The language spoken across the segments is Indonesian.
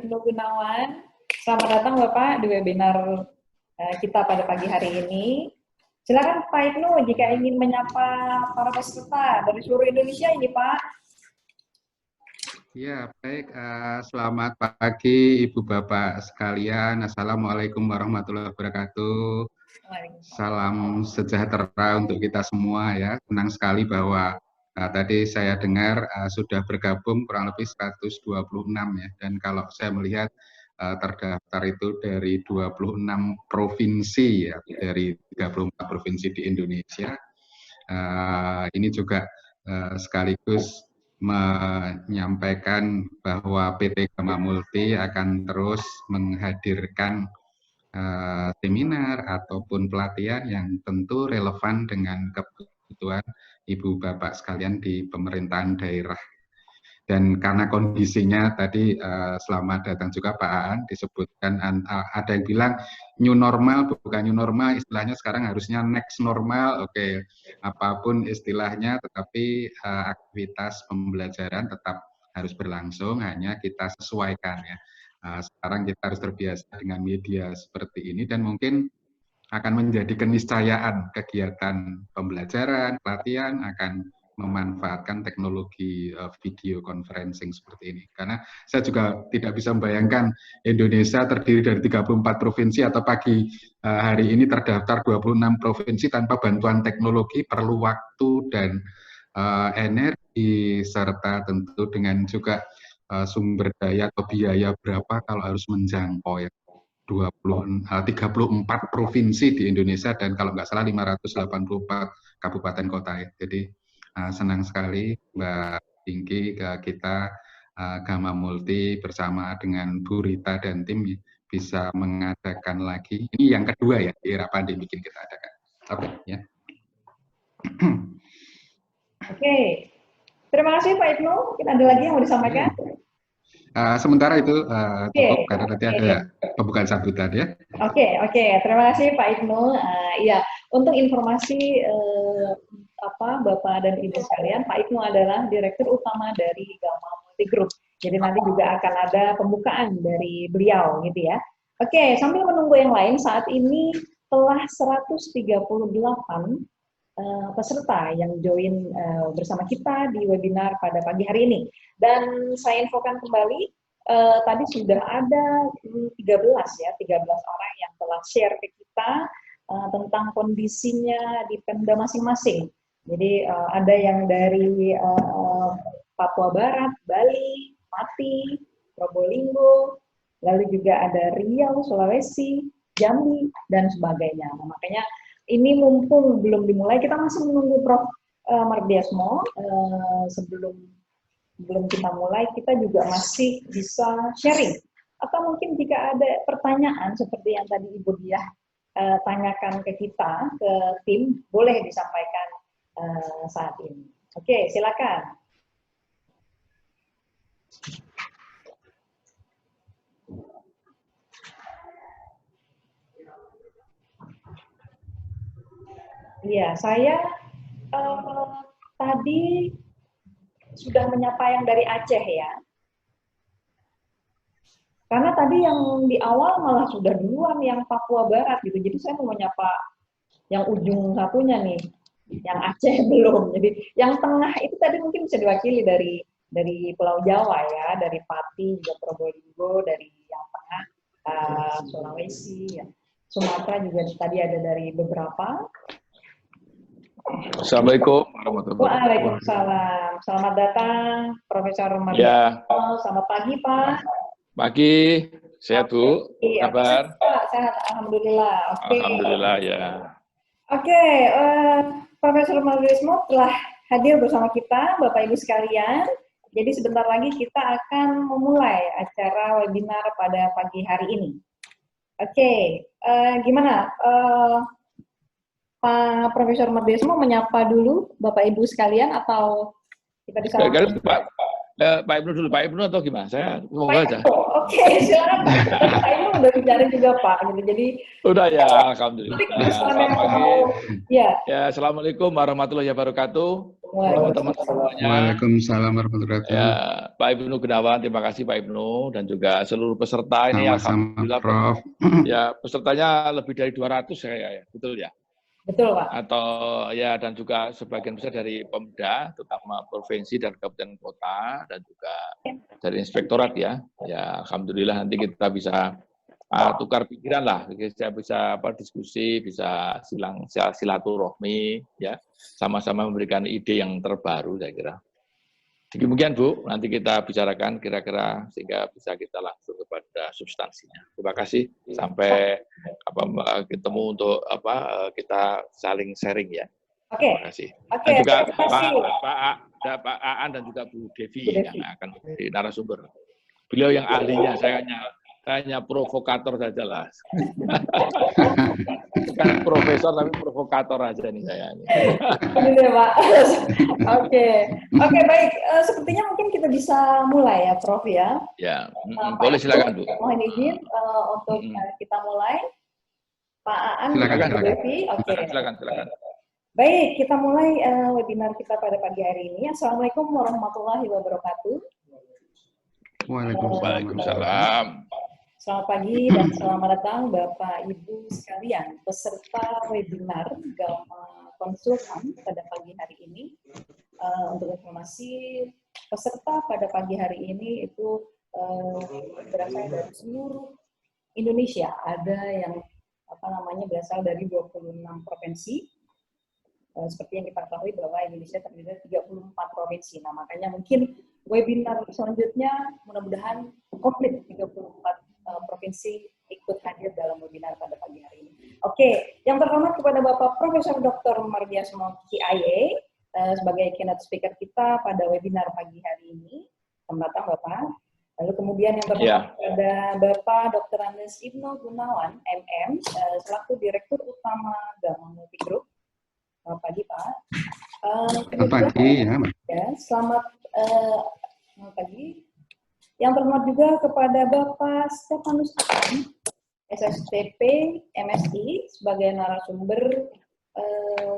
Ibnu Gunawan. Selamat datang Bapak di webinar kita pada pagi hari ini. Silakan Pak Ibnu jika ingin menyapa para peserta dari seluruh Indonesia ini Pak. Ya, baik. Selamat pagi Ibu Bapak sekalian. Assalamualaikum warahmatullahi wabarakatuh. Salam sejahtera untuk kita semua ya. Senang sekali bahwa tadi saya dengar sudah bergabung kurang lebih 126 ya. Dan kalau saya melihat terdaftar itu dari 26 provinsi ya, dari 34 provinsi di Indonesia. Ini juga sekaligus menyampaikan bahwa PT Gama Multi akan terus menghadirkan seminar ataupun pelatihan yang tentu relevan dengan kebutuhan Ibu Bapak sekalian di pemerintahan daerah. Dan karena kondisinya tadi selamat datang juga Pak Aan, disebutkan ada yang bilang new normal, bukan new normal, istilahnya sekarang harusnya next normal, oke, apapun istilahnya, tetapi aktivitas pembelajaran tetap harus berlangsung, hanya kita sesuaikan ya. Sekarang kita harus terbiasa dengan media seperti ini dan mungkin akan menjadi keniscayaan kegiatan pembelajaran, pelatihan akan memanfaatkan teknologi video conferencing seperti ini. Karena saya juga tidak bisa membayangkan Indonesia terdiri dari 34 provinsi atau pagi hari ini terdaftar 26 provinsi tanpa bantuan teknologi, perlu waktu dan energi, serta tentu dengan juga sumber daya atau biaya berapa kalau harus menjangkau ya. 34 provinsi di Indonesia dan kalau nggak salah 584 kabupaten kota ya. Jadi senang sekali Mbak Pinky kita Gama Multi bersama dengan Bu Rita dan tim bisa mengadakan lagi. Ini yang kedua ya di era pandemi kita adakan. Oke ya. Oke. Terima kasih Pak Ibnu. Mungkin ada lagi yang mau disampaikan? Sementara itu cukup karena nanti ada pembukaan sambutan ya. Oke. Terima kasih Pak Ibnu. Iya, untuk informasi Bapak dan Ibu sekalian, Pak Ibnu adalah Direktur Utama dari Gama Multi Group. Jadi nanti juga akan ada pembukaan dari beliau gitu ya. Oke, sambil menunggu yang lain, saat ini telah 138 peserta yang join bersama kita di webinar pada pagi hari ini. Dan saya infokan kembali, tadi sudah ada 13 orang yang telah share ke kita tentang kondisinya di Pemda masing-masing. Jadi ada yang dari Papua Barat, Bali, Pati, Probolinggo, lalu juga ada Riau, Sulawesi, Jambi, dan sebagainya. Nah, makanya ini mumpung belum dimulai, kita masih menunggu Prof. Mardiasmo. Sebelum kita mulai, kita juga masih bisa sharing. Atau mungkin jika ada pertanyaan seperti yang tadi Ibu Diah tanyakan ke kita, ke tim, boleh disampaikan saat ini. Oke, silakan. Iya, saya tadi sudah menyapa yang dari Aceh ya. Karena tadi yang di awal malah sudah duluan yang Papua Barat gitu. Jadi saya mau menyapa yang ujung satunya nih, yang Aceh belum. Jadi yang tengah itu tadi mungkin bisa diwakili dari Pulau Jawa ya, dari Pati, juga Probolinggo, dari yang tengah Sulawesi, ya. Sumatera juga tadi ada dari beberapa. Assalamualaikum warahmatullahi wabarakatuh. Waalaikumsalam. Selamat datang, Profesor Mardiasmo. Ya. Selamat pagi, Pak. Pagi, sehat Bu. Kabar? Sehat, alhamdulillah. Oke. Alhamdulillah ya. Oke, Profesor Mardiasmo telah hadir bersama kita, Bapak Ibu sekalian. Jadi sebentar lagi kita akan memulai acara webinar pada pagi hari ini. Oke, gimana? Pak Profesor Mardiasmo menyapa dulu Bapak Ibu sekalian atau kita bisa Pak Ibnu dulu, Pak Ibnu atau gimana? Saya ngomong aja. Oke, silakan Pak Ibnu udah bicara juga Pak, gitu. Jadi udah ya, alhamdulillah. Ya. Ya, assalamualaikum warahmatullahi wabarakatuh. teman-teman semuanya. Waalaikumsalam warahmatullahi Ya, wabarakatuh. Pak Ibnu Gunawan, terima kasih Pak Ibnu dan juga seluruh peserta ini Sama-sama, alhamdulillah Prof. ya pesertanya lebih dari 200 ya, betul ya. Betul, Pak. Atau ya dan juga sebagian besar dari Pemda, terutama provinsi dan kabupaten kota dan juga dari inspektorat ya. Ya alhamdulillah nanti kita bisa tukar pikiran lah, bisa diskusi, bisa silaturahmi ya, sama-sama memberikan ide yang terbaru saya kira. Demikian Bu, nanti kita bicarakan kira-kira sehingga bisa kita langsung kepada substansinya. Terima kasih, sampai ketemu untuk kita saling sharing ya. Oke. Terima kasih. Oke, Dan juga terima kasih. Pak Aan dan juga Bu Devi yang akan menjadi narasumber. Beliau yang ahlinya, saya hanya provokator saja lah. Bukan profesor tapi provokator aja nih saya. Ini deh, Pak. Oke, baik. Sepertinya mungkin kita bisa mulai ya, Prof ya. Ya, boleh silakan Bu. Mohon izin untuk kita mulai. Pak Aan, silakan. Devi. Oke. Silakan. Baik, kita mulai webinar kita pada pagi hari ini. Assalamualaikum warahmatullahi wabarakatuh. Waalaikumsalam. Selamat pagi dan selamat datang Bapak Ibu sekalian peserta webinar Gama Konsultan pada pagi hari ini. Untuk informasi, peserta pada pagi hari ini itu berasal dari seluruh Indonesia. Ada yang berasal dari 26 provinsi. Seperti yang kita ketahui bahwa Indonesia terdiri dari 34 provinsi. Nah, makanya mungkin webinar selanjutnya mudah-mudahan komplit 34 provinsi ikut hadir dalam webinar pada pagi hari ini. Oke, yang terhormat kepada Bapak Profesor Dr. Mardiasmo KIA sebagai keynote speaker kita pada webinar pagi hari ini. Selamat datang Bapak. Lalu kemudian yang terhormat kepada Bapak Dr. Andes Ibnu Gunawan, MM, selaku Direktur Utama Gama Multi Group. Selamat pagi Pak. Selamat pagi ya. Selamat pagi. Yang terhormat juga kepada Bapak Stefanus Akan, SSTP MSI, sebagai narasumber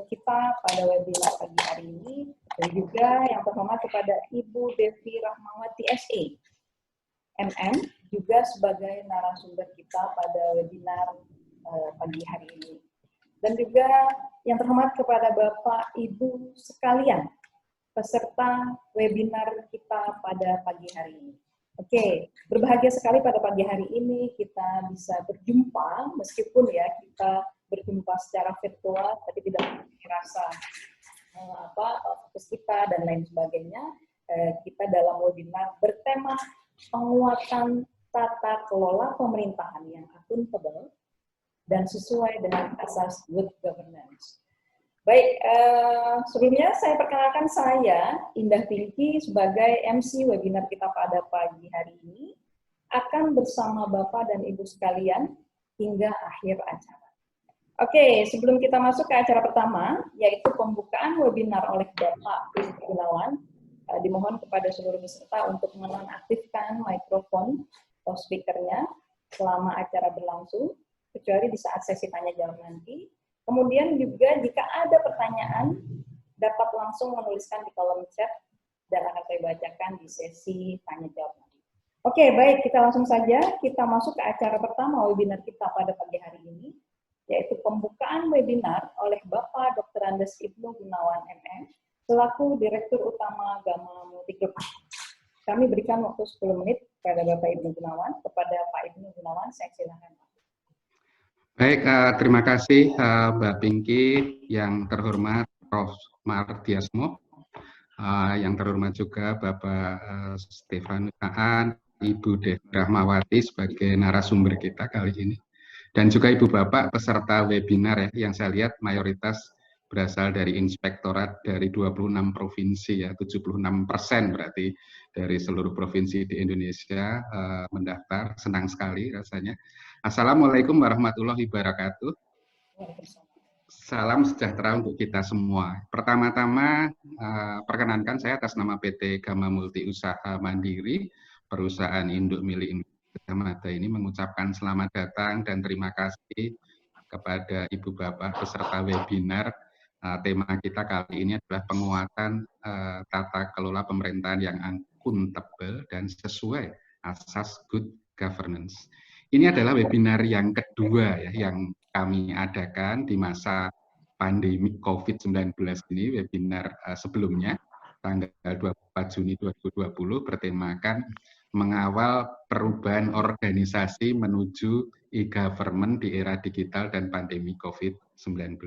kita pada webinar pagi hari ini. Dan juga yang terhormat kepada Ibu Devi Rahmawati SE, MM, juga sebagai narasumber kita pada webinar pagi hari ini. Dan juga yang terhormat kepada Bapak Ibu sekalian, peserta webinar kita pada pagi hari ini. Oke, berbahagia sekali pada pagi hari ini kita bisa berjumpa, meskipun ya kita berjumpa secara virtual, tapi tidak merasa fokus kita dan lain sebagainya. Kita dalam webinar bertema penguatan tata kelola pemerintahan yang akuntabel dan sesuai dengan asas good governance. Baik, sebelumnya saya perkenalkan saya, Indah Pinky, sebagai MC webinar kita pada pagi hari ini, akan bersama Bapak dan Ibu sekalian hingga akhir acara. Oke, sebelum kita masuk ke acara pertama, yaitu pembukaan webinar oleh Bapak Ibnu Gunawan, dimohon kepada seluruh peserta untuk menonaktifkan mikrofon atau speakernya selama acara berlangsung, kecuali di saat sesi tanya jawab nanti. Kemudian juga jika ada pertanyaan, dapat langsung menuliskan di kolom chat dan akan saya bacakan di sesi tanya jawab nanti. Oke, baik, kita langsung saja kita masuk ke acara pertama webinar kita pada pagi hari ini, yaitu pembukaan webinar oleh Bapak Dr. Andes Ibnu Gunawan MM, selaku Direktur Utama Gama Multi Group. Kami berikan waktu 10 menit kepada Bapak Ibnu Gunawan. Kepada Pak Ibnu Gunawan, saya silakan. Baik, terima kasih Mbak Pinky, yang terhormat Prof. Mardiasmo, yang terhormat juga Bapak Stefanus Aan, Ibu Devi Rahmawati sebagai narasumber kita kali ini, dan juga Ibu Bapak peserta webinar ya, yang saya lihat mayoritas berasal dari inspektorat dari 26 provinsi ya, 76% berarti dari seluruh provinsi di Indonesia mendaftar. Senang sekali rasanya. Assalamualaikum warahmatullahi wabarakatuh. Salam sejahtera untuk kita semua. Pertama-tama, perkenankan saya atas nama PT Gama Multi Usaha Mandiri, perusahaan induk milik Indonesia ini, mengucapkan selamat datang dan terima kasih kepada Ibu Bapak peserta webinar tema kita kali ini adalah penguatan tata kelola pemerintahan yang akuntabel dan sesuai asas good governance. Ini adalah webinar yang kedua ya, yang kami adakan di masa pandemi COVID-19 ini. Webinar sebelumnya, tanggal 24 Juni 2020, bertemakan mengawal perubahan organisasi menuju e-government di era digital dan pandemi COVID-19.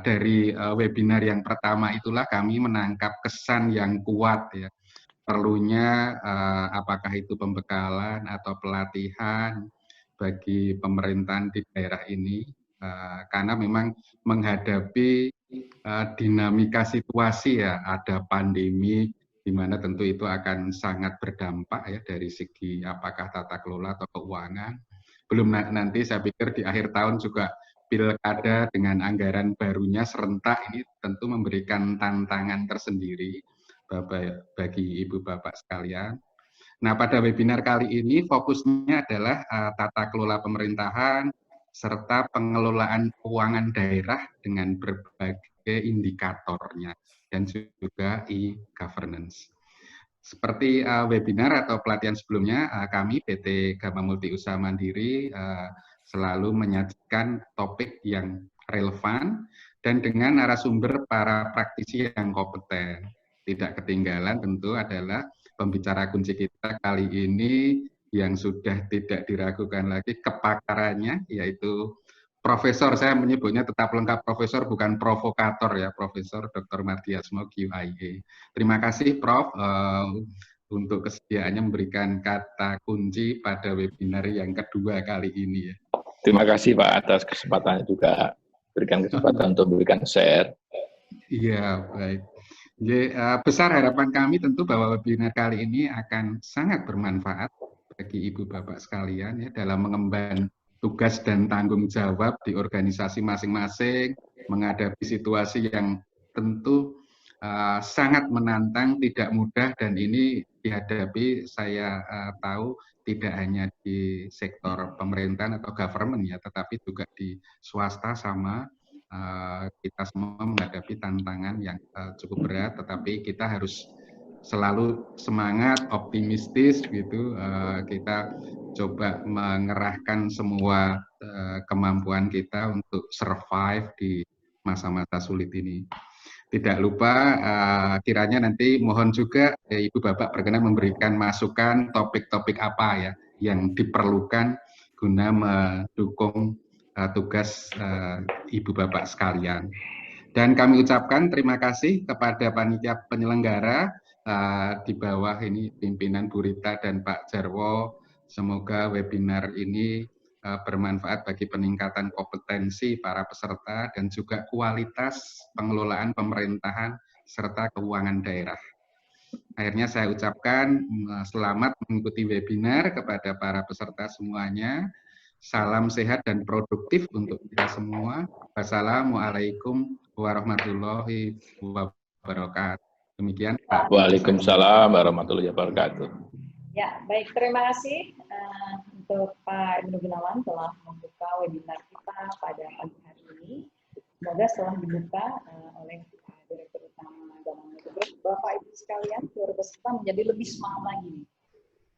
Dari webinar yang pertama itulah kami menangkap kesan yang kuat ya, perlunya apakah itu pembekalan atau pelatihan bagi pemerintahan di daerah ini, karena memang menghadapi dinamika situasi ya, ada pandemi di mana tentu itu akan sangat berdampak ya dari segi apakah tata kelola atau keuangan. Belum nanti saya pikir di akhir tahun juga pilkada dengan anggaran barunya serentak ini tentu memberikan tantangan tersendiri bagi ibu bapak sekalian. Nah, pada webinar kali ini fokusnya adalah tata kelola pemerintahan serta pengelolaan keuangan daerah dengan berbagai indikatornya dan juga e-governance. Seperti webinar atau pelatihan sebelumnya, kami PT Gama Multi Usaha Mandiri selalu menyajikan topik yang relevan dan dengan narasumber para praktisi yang kompeten. Tidak ketinggalan tentu adalah pembicara kunci kita kali ini yang sudah tidak diragukan lagi kepakarannya, yaitu Profesor, saya menyebutnya tetap lengkap Profesor, bukan provokator ya, Profesor Dr. Mardiasmo QIA. Terima kasih Prof. Untuk kesediaannya memberikan kata kunci pada webinar yang kedua kali ini ya. Terima kasih Pak atas kesempatannya juga, berikan kesempatan untuk memberikan share. Iya, baik. Jadi, besar harapan kami tentu bahwa webinar kali ini akan sangat bermanfaat bagi ibu bapak sekalian ya dalam mengemban tugas dan tanggung jawab di organisasi masing-masing, menghadapi situasi yang tentu sangat menantang, tidak mudah, dan ini dihadapi saya tahu tidak hanya di sektor pemerintahan atau government ya, tetapi juga di swasta sama. Kita semua menghadapi tantangan yang cukup berat, tetapi kita harus selalu semangat, optimistis gitu. Kita coba mengerahkan semua kemampuan kita untuk survive di masa-masa sulit ini. Tidak lupa kiranya nanti mohon juga Ibu Bapak berkenan memberikan masukan topik-topik apa ya yang diperlukan guna mendukung tugas Ibu Bapak sekalian. Dan kami ucapkan terima kasih kepada panitia penyelenggara di bawah ini pimpinan Bu Rita dan Pak Jarwo. Semoga webinar ini bermanfaat bagi peningkatan kompetensi para peserta dan juga kualitas pengelolaan pemerintahan serta keuangan daerah. Akhirnya saya ucapkan selamat mengikuti webinar kepada para peserta semuanya. Salam sehat dan produktif untuk kita semua. Wassalamualaikum warahmatullahi wabarakatuh. Demikian Pak. Waalaikumsalam warahmatullahi wabarakatuh. Ya, baik. Terima kasih untuk Pak Ibnu Gunawan telah membuka webinar kita pada pagi hari ini. Semoga setelah dibuka oleh Direktur Utama Gama Multi Group, Bapak Ibu sekalian, keluarga peserta menjadi lebih semangat lagi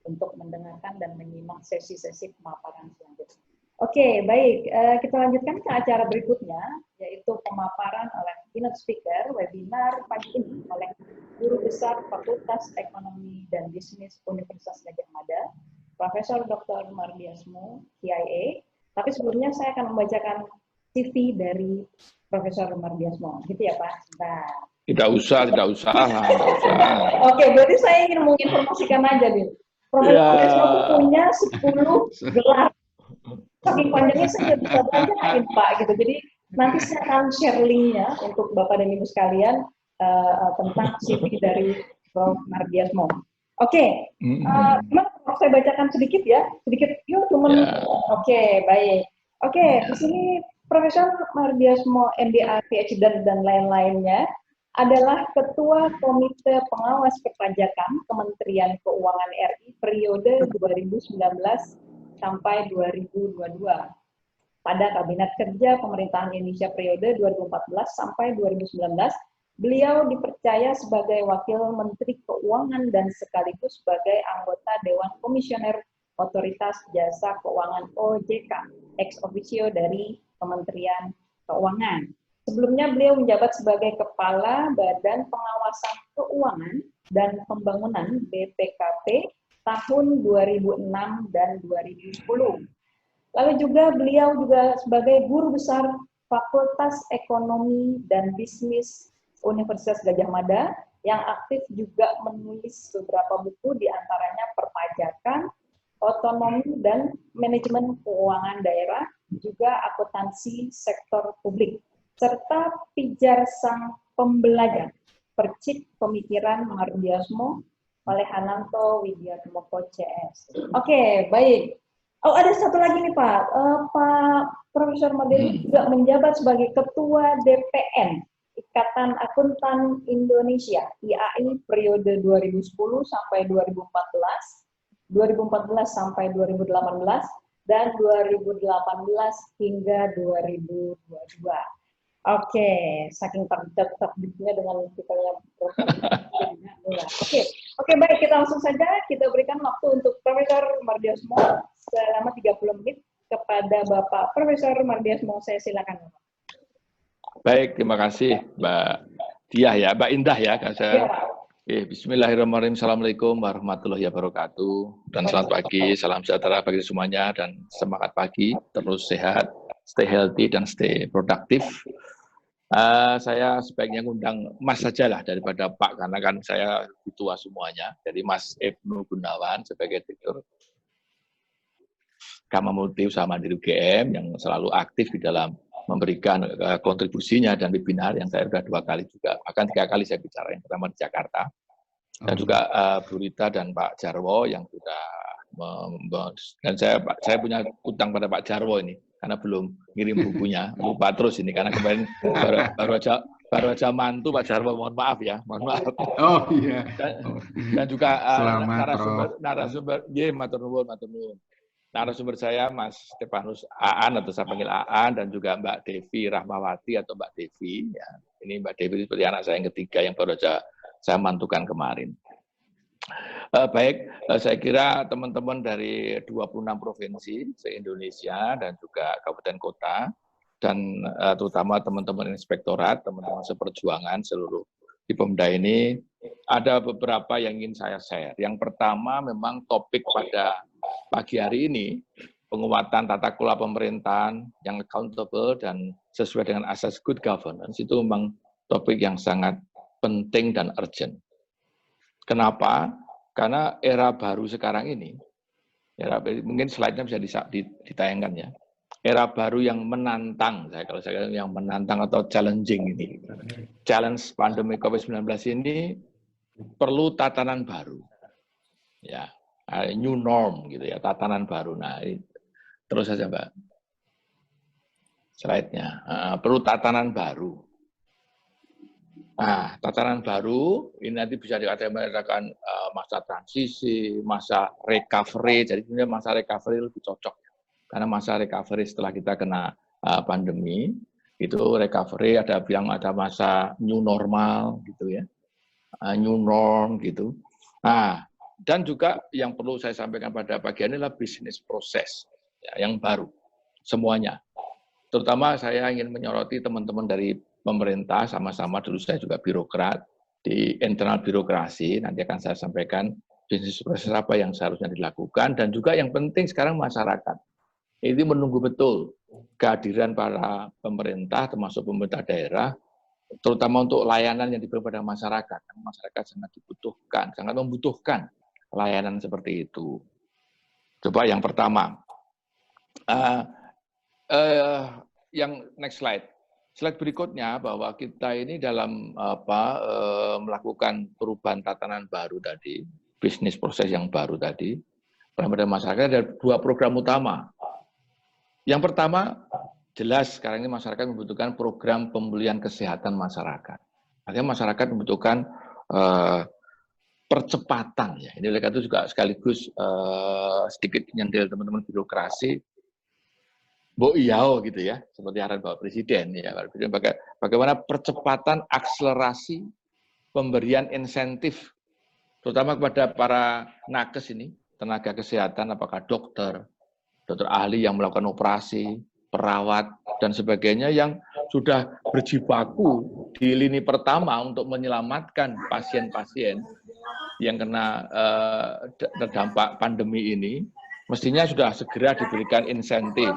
untuk mendengarkan dan menyimak sesi-sesi pemaparan selanjutnya. Oke, baik. Kita lanjutkan ke acara berikutnya, yaitu pemaparan oleh keynote speaker webinar pagi ini oleh Guru Besar Fakultas Ekonomi dan Bisnis Universitas Gadjah Mada, Profesor Dr. Mardiasmo, CIA. Tapi sebelumnya saya akan membacakan CV dari Profesor Mardiasmo. Gitu ya, Pak? Nah. Tidak usah. Oke, berarti saya ingin menginformasikan aja, Bin. Profesor Mardiasmo punya 10 gelar. Saking panjangnya saya nggak bisa bacain, Pak, gitu. Jadi nanti saya akan share linknya untuk Bapak dan Ibu sekalian tentang CV dari Prof. Mardiasmo. Oke, saya bacakan sedikit ya, yuk cuman. Oke, baik. Oke, di sini Profesor Mardiasmo, MBA, PhD dan lain-lainnya adalah Ketua Komite Pengawas Perpajakan Kementerian Keuangan RI periode 2019 sampai 2022. pada Kabinet Kerja Pemerintahan Indonesia periode 2014 sampai 2019, beliau dipercaya sebagai Wakil Menteri Keuangan dan sekaligus sebagai anggota Dewan Komisioner Otoritas Jasa Keuangan OJK, ex officio dari Kementerian Keuangan. Sebelumnya beliau menjabat sebagai Kepala Badan Pengawasan Keuangan dan Pembangunan BPKP tahun 2006 dan 2010. Lalu juga beliau sebagai Guru Besar Fakultas Ekonomi dan Bisnis Universitas Gadjah Mada yang aktif juga menulis beberapa buku, diantaranya Perpajakan, Otonomi dan Manajemen Keuangan Daerah, juga Akuntansi Sektor Publik, serta Pijar Sang Pembelajar, Percik Pemikiran Mardiasmo oleh Hananto Widiatmoko CS. Oke, baik. Oh, ada satu lagi nih Pak. Pak Profesor Mardiono juga menjabat sebagai Ketua DPN Ikatan Akuntan Indonesia IAI periode 2010 sampai 2014, 2014 sampai 2018, dan 2018 hingga 2022. Oke, saking takdirnya dengan kita yang Oke, baik, kita langsung saja kita berikan waktu untuk Profesor Mardiasmo selama 30 menit kepada Bapak Profesor Mardiasmo. Saya silakan, Bapak. Baik, terima kasih Mbak Diah ya, Mbak Indah ya. Bismillahirrahmanirrahim. Assalamualaikum warahmatullahi wabarakatuh. Dan selamat pagi, salam sejahtera bagi semuanya dan semangat pagi, terus sehat, stay healthy dan stay produktif. Saya sebaiknya ngundang Mas saja lah daripada Pak, karena kan saya lebih tua semuanya. Jadi Mas Ibnu Gunawan sebagai Direktur Kamar Multi Usaha Mandiri UGM yang selalu aktif di dalam memberikan kontribusinya dan webinar yang saya sudah 2 kali juga, bahkan 3 kali saya bicara, yang pertama di Jakarta. Dan juga Bu Rita dan Pak Jarwo yang sudah dan saya punya utang pada Pak Jarwo ini karena belum ngirim bukunya, lupa terus ini karena kemarin baru aja mantu Pak Jarwo, mohon maaf ya, mohon maaf. Oh iya. Dan juga Selamat, narasumber, matur nuwun. Narasumber saya Mas Stefanus Aan atau saya panggil Aan, dan juga Mbak Devi Rahmawati atau Mbak Devi. Ya. Ini Mbak Devi seperti anak saya yang ketiga yang baru aja saya mantukan kemarin. Baik, saya kira teman-teman dari 26 provinsi se-Indonesia dan juga kabupaten kota, dan terutama teman-teman inspektorat, teman-teman seperjuangan seluruh di Pemda ini, ada beberapa yang ingin saya share. Yang pertama memang topik pada pagi hari ini, penguatan tata kelola pemerintahan yang accountable dan sesuai dengan asas good governance, itu memang topik yang sangat penting dan urgent. Kenapa? Karena era baru sekarang ini, mungkin slide-nya bisa ditayangkan ya, era baru yang menantang, kalau saya katakan yang menantang atau challenging ini, challenge pandemi COVID-19 ini perlu tatanan baru, ya, new norm gitu ya, tatanan baru. Nah, terus saja Mbak, slide-nya, perlu tatanan baru. Nah, tatanan baru ini nanti bisa dikatakan masa transisi, masa recovery. Jadi sebenarnya masa recovery lebih cocok, karena masa recovery setelah kita kena pandemi itu recovery ada masa new normal gitu ya, new norm gitu. Nah, dan juga yang perlu saya sampaikan pada pagi ini adalah bisnis proses ya, yang baru semuanya. Terutama saya ingin menyoroti teman-teman dari pemerintah, sama-sama dulu saya juga birokrat di internal birokrasi, nanti akan saya sampaikan bisnis proses apa yang seharusnya dilakukan, dan juga yang penting sekarang masyarakat. Ini menunggu betul kehadiran para pemerintah, termasuk pemerintah daerah, terutama untuk layanan yang diberikan pada masyarakat. Masyarakat sangat dibutuhkan, sangat membutuhkan layanan seperti itu. Coba yang pertama, yang next slide. Slide berikutnya bahwa kita ini dalam melakukan perubahan tatanan baru tadi, bisnis proses yang baru tadi, pada masyarakat ada 2 program utama. Yang pertama, jelas sekarang ini masyarakat membutuhkan program pemulihan kesehatan masyarakat. Artinya masyarakat membutuhkan percepatan ya. Ini oleh karena itu juga sekaligus sedikit nyendel teman-teman birokrasi. Mbok Iyao gitu ya, seperti arahan Bapak Presiden ya, bagaimana percepatan akselerasi pemberian insentif, terutama kepada para nakes ini, tenaga kesehatan, apakah dokter ahli yang melakukan operasi, perawat dan sebagainya yang sudah berjibaku di lini pertama untuk menyelamatkan pasien-pasien yang kena terdampak pandemi ini, mestinya sudah segera diberikan insentif,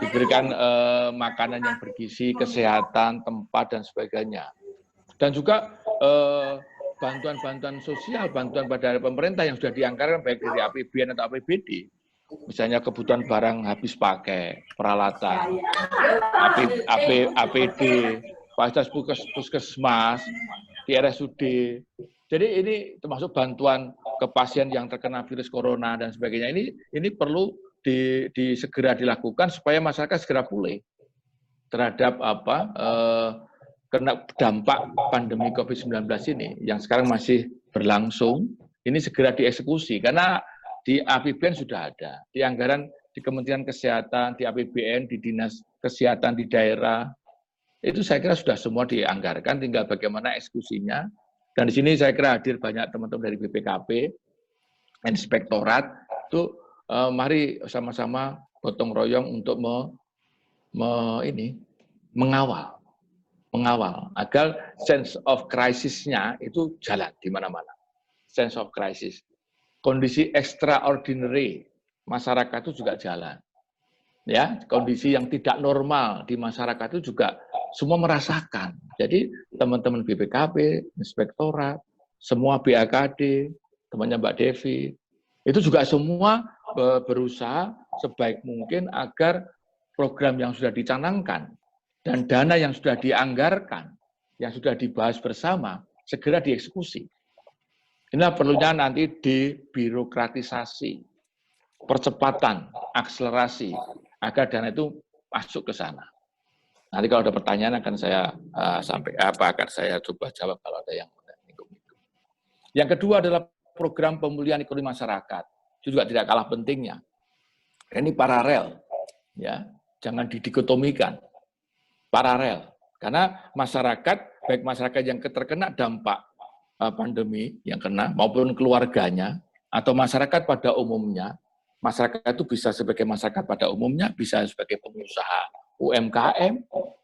diberikan makanan yang bergizi, kesehatan, tempat, dan sebagainya. Dan juga bantuan-bantuan sosial, bantuan pada pemerintah yang sudah dianggarkan baik dari APBN atau APBD, misalnya kebutuhan barang habis pakai, peralatan, APD, fasilitas puskesmas, di RSUD. Jadi ini termasuk bantuan ke pasien yang terkena virus corona dan sebagainya. Ini perlu segera dilakukan supaya masyarakat segera pulih terhadap kena dampak pandemi COVID-19 ini yang sekarang masih berlangsung. Ini segera dieksekusi karena di APBN sudah ada, di anggaran di Kementerian Kesehatan, di APBN, di Dinas Kesehatan di daerah, itu saya kira sudah semua dianggarkan, tinggal bagaimana eksekusinya. Dan di sini saya kira hadir banyak teman-teman dari BPKP, Inspektorat, itu mari sama-sama gotong royong untuk mengawal agar sense of crisis-nya itu jalan di mana-mana. Sense of crisis. Kondisi extraordinary masyarakat itu juga jalan. Ya, kondisi yang tidak normal di masyarakat itu juga semua merasakan. Jadi teman-teman BPKP, Inspektorat, semua BAKD, temannya Mbak Devi, itu juga semua berusaha sebaik mungkin agar program yang sudah dicanangkan dan dana yang sudah dianggarkan, yang sudah dibahas bersama, segera dieksekusi. Inilah perlunya nanti debirokratisasi, percepatan, akselerasi, agar dana itu masuk ke sana. Nanti kalau ada pertanyaan akan saya akan saya coba jawab kalau ada yang menyinggung itu. Yang kedua adalah program pemulihan ekonomi masyarakat. Itu juga tidak kalah pentingnya. Ini paralel, ya, jangan didikotomikan. Paralel, karena masyarakat, baik masyarakat yang terkena dampak pandemi yang kena maupun keluarganya atau masyarakat pada umumnya, masyarakat itu bisa sebagai masyarakat pada umumnya, bisa sebagai pengusaha UMKM,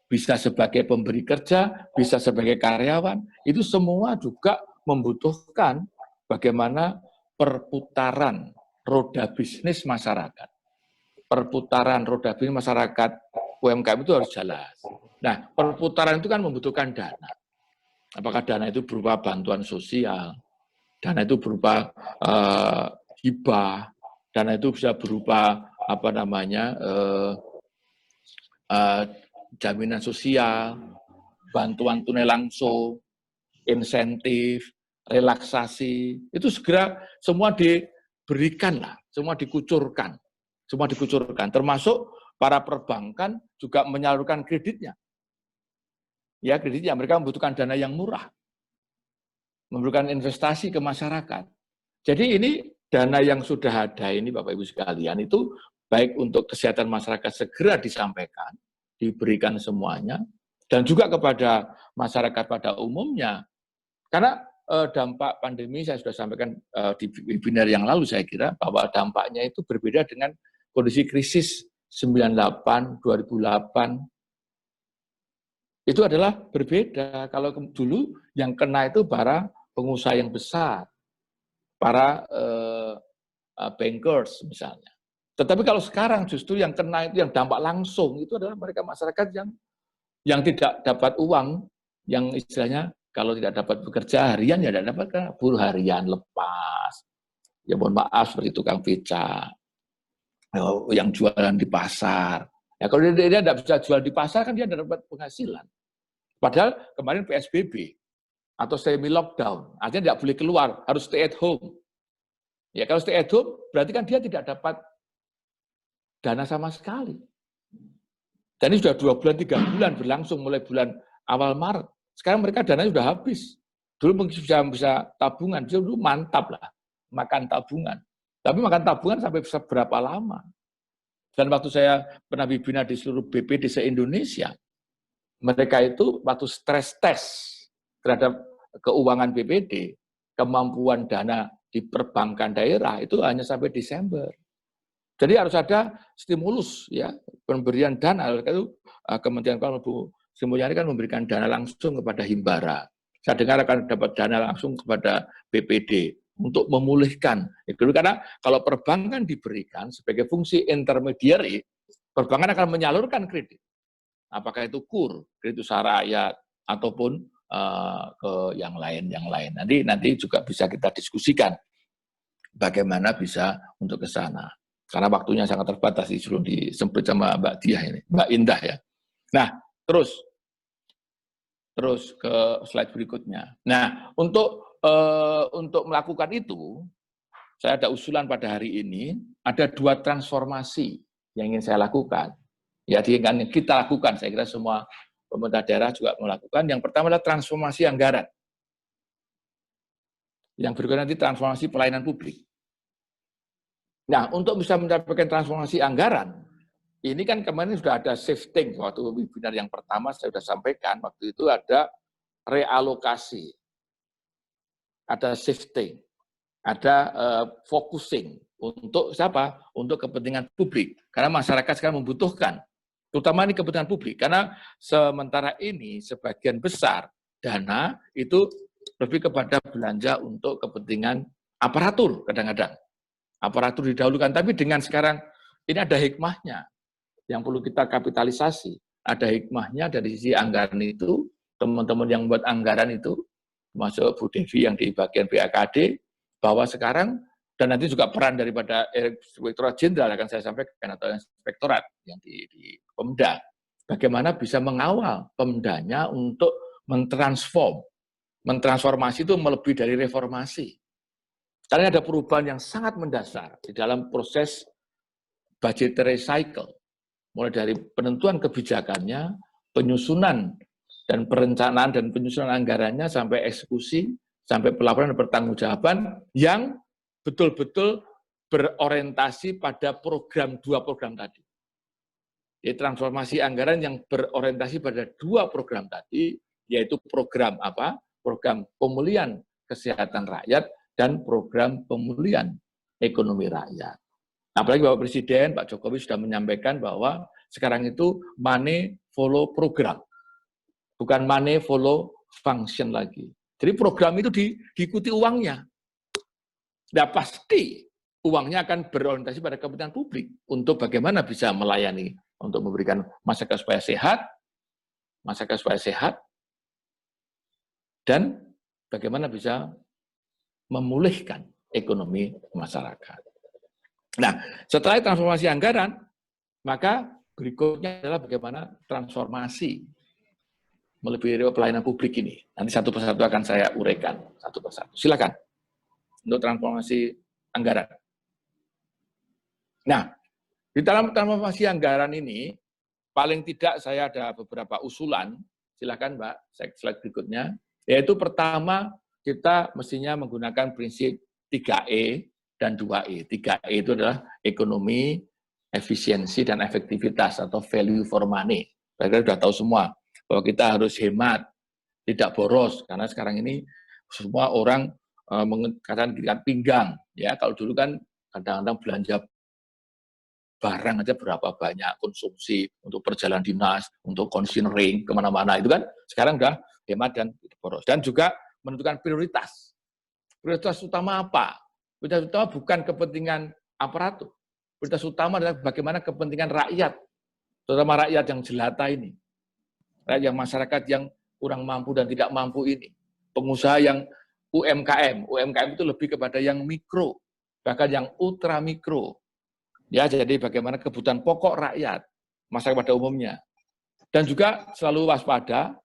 bisa sebagai pemberi kerja, bisa sebagai karyawan, itu semua juga membutuhkan bagaimana perputaran roda bisnis masyarakat. Perputaran roda bisnis masyarakat UMKM itu harus jelas. Nah, perputaran itu kan membutuhkan dana. Apakah dana itu berupa bantuan sosial, dana itu berupa hibah, dana itu bisa berupa jaminan sosial, bantuan tunai langsung, insentif, relaksasi, itu segera semua diberikan lah, semua dikucurkan, termasuk para perbankan juga menyalurkan kreditnya. Ya, kreditnya mereka membutuhkan dana yang murah, memberikan investasi ke masyarakat. Jadi ini dana yang sudah ada ini Bapak Ibu sekalian itu baik untuk kesehatan masyarakat segera disampaikan, diberikan semuanya, dan juga kepada masyarakat pada umumnya. Karena dampak pandemi saya sudah sampaikan di webinar yang lalu saya kira bahwa dampaknya itu berbeda dengan kondisi krisis 98, 2008, itu adalah berbeda. Kalau dulu yang kena itu para pengusaha yang besar, para bankers misalnya. Tetapi kalau sekarang justru yang kena itu yang dampak langsung itu adalah mereka masyarakat yang tidak dapat uang, yang istilahnya kalau tidak dapat bekerja harian ya tidak dapat buruh harian lepas. Ya mohon maaf seperti tukang beca, yang jualan di pasar. Ya kalau dia tidak bisa jual di pasar kan dia tidak dapat penghasilan. Padahal kemarin PSBB atau semi lockdown, artinya tidak boleh keluar, harus stay at home. Ya kalau stay at home berarti kan dia tidak dapat dana sama sekali. Dan ini sudah 2 bulan, 3 bulan berlangsung mulai bulan awal Maret. Sekarang mereka dananya sudah habis. Dulu mungkin bisa tabungan, dulu mantap lah makan tabungan. Tapi makan tabungan sampai berapa lama? Dan waktu saya pernah webinar di seluruh BPD se-Indonesia, mereka itu waktu stres test terhadap keuangan BPD, kemampuan dana di perbankan daerah itu hanya sampai Desember. Jadi harus ada stimulus ya, pemberian dana. Itu Kementerian Keuangan Bu Sri Mulyani kan memberikan dana langsung kepada Himbara. Saya dengar akan dapat dana langsung kepada BPD untuk memulihkan ekonomi. Karena kalau perbankan diberikan sebagai fungsi intermediary, perbankan akan menyalurkan kredit. Apakah itu KUR, kredit usaha rakyat, ataupun ke yang lain. Nanti juga bisa kita diskusikan bagaimana bisa untuk ke sana. Karena waktunya sangat terbatas, disuruh disemprit sama Mbak Diah ini, Mbak Indah ya. Nah, terus ke slide berikutnya. Nah, untuk melakukan itu, saya ada usulan pada hari ini, ada 2 transformasi yang ingin saya lakukan. Ya, yang kita lakukan, saya kira semua pemerintah daerah juga melakukan. Yang pertama adalah transformasi anggaran. Yang berikutnya nanti transformasi pelayanan publik. Nah, untuk bisa mendapatkan transformasi anggaran, ini kan kemarin sudah ada shifting, waktu webinar yang pertama saya sudah sampaikan, waktu itu ada realokasi, ada shifting, ada focusing, untuk siapa? Untuk kepentingan publik, karena masyarakat sekarang membutuhkan, terutama ini kepentingan publik, karena sementara ini sebagian besar dana itu lebih kepada belanja untuk kepentingan aparatur kadang-kadang. Aparatur didahulukan, tapi dengan sekarang ini ada hikmahnya yang perlu kita kapitalisasi. Ada hikmahnya dari sisi anggaran itu, teman-teman yang buat anggaran itu, termasuk Bu Devi yang di bagian BAKD, bahwa sekarang, dan nanti juga peran daripada Inspektorat Jenderal akan saya sampaikan, atau Inspektorat yang di Pemda, bagaimana bisa mengawal Pemdanya untuk mentransformasi itu melebihi dari reformasi. Karena ada perubahan yang sangat mendasar di dalam proses budgetary cycle, mulai dari penentuan kebijakannya, penyusunan dan perencanaan dan penyusunan anggarannya, sampai eksekusi, sampai pelaporan dan pertanggungjawaban yang betul-betul berorientasi pada program, 2 program tadi. Jadi transformasi anggaran yang berorientasi pada 2 program tadi, yaitu program apa? Program pemulihan kesehatan rakyat dan program pemulihan ekonomi rakyat. Apalagi Bapak Presiden, Pak Jokowi sudah menyampaikan bahwa sekarang itu money follow program, bukan money follow function lagi. Jadi program itu diikuti uangnya. Nah, pasti uangnya akan berorientasi pada kepentingan publik untuk bagaimana bisa melayani, untuk memberikan masyarakat supaya sehat, dan bagaimana bisa memulihkan ekonomi masyarakat. Nah, setelah transformasi anggaran, maka berikutnya adalah bagaimana transformasi melebihi pelayanan publik ini. Nanti satu persatu akan saya uraikan, satu persatu. Silakan untuk transformasi anggaran. Nah, di dalam transformasi anggaran ini, paling tidak saya ada beberapa usulan. Silakan Mbak, slide berikutnya. Yaitu pertama, kita mestinya menggunakan prinsip 3E dan 2E. 3E itu adalah ekonomi, efisiensi, dan efektivitas atau value for money. Saya sudah tahu semua bahwa kita harus hemat, tidak boros, karena sekarang ini semua orang mengatakan ikat pinggang. Ya, kalau dulu kan kadang-kadang belanja barang aja berapa banyak konsumsi untuk perjalanan dinas, untuk considering kemana-mana, itu kan sekarang udah hemat dan boros. Dan juga menentukan prioritas. Prioritas utama apa? Prioritas utama bukan kepentingan aparatur. Prioritas utama adalah bagaimana kepentingan rakyat, terutama rakyat yang jelata ini. Rakyat masyarakat yang kurang mampu dan tidak mampu ini. Pengusaha yang UMKM. UMKM itu lebih kepada yang mikro, bahkan yang ultra mikro. Ya, jadi bagaimana kebutuhan pokok rakyat, masyarakat pada umumnya. Dan juga selalu waspada,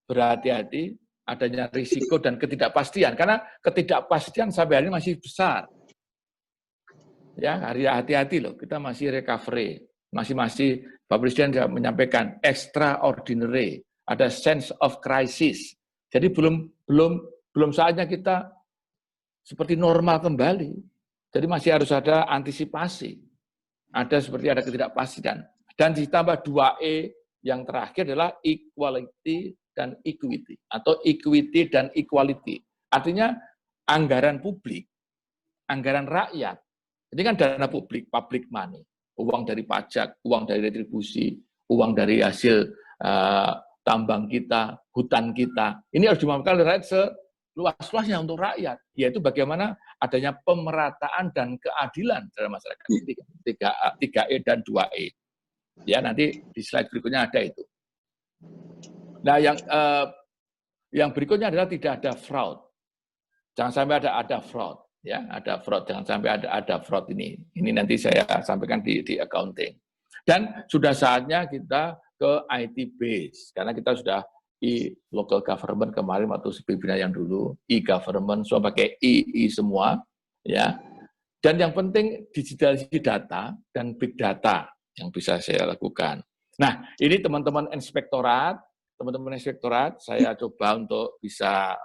berhati-hati, adanya risiko dan ketidakpastian, karena ketidakpastian sampai hari ini masih besar. Ya, hati-hati loh, kita masih recovery, masih Pak Presiden sudah menyampaikan extraordinary, ada sense of crisis. Jadi belum saatnya kita seperti normal kembali. Jadi masih harus ada antisipasi. ada seperti ada ketidakpastian. Dan ditambah 2E yang terakhir adalah equality dan equity, atau equity dan equality. Artinya anggaran publik, anggaran rakyat, ini kan dana publik, public money, uang dari pajak, uang dari retribusi, uang dari hasil tambang kita, hutan kita. Ini harus dimanfaatkan oleh rakyat seluas-luasnya untuk rakyat, yaitu bagaimana adanya pemerataan dan keadilan dalam masyarakat. 3E dan 2E. Ya, nanti di slide berikutnya ada itu. Nah, yang berikutnya adalah tidak ada fraud. Jangan sampai ada fraud, ya, ada fraud. Jangan sampai ada fraud ini. Ini nanti saya sampaikan di accounting. Dan sudah saatnya kita ke IT base, karena kita sudah local government kemarin waktu webinar yang dulu, e-government, semua pakai I semua, ya. Dan yang penting digitalisasi data dan big data yang bisa saya lakukan. Nah, ini teman-teman inspektorat, saya coba untuk bisa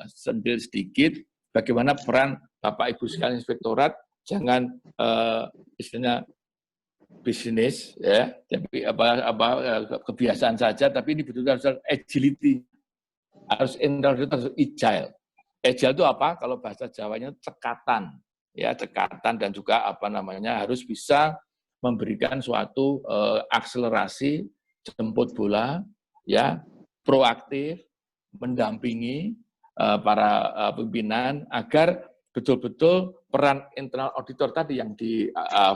sendiri sedikit bagaimana peran Bapak Ibu sekalian inspektorat, jangan istilahnya bisnis ya, tapi kebiasaan saja, tapi ini betul-betul harus agility, harus agile. Agile itu apa? Kalau bahasa Jawanya cekatan, ya, cekatan, dan juga harus bisa memberikan suatu akselerasi, jemput bola, ya, proaktif, mendampingi para pimpinan agar betul-betul peran internal auditor tadi yang di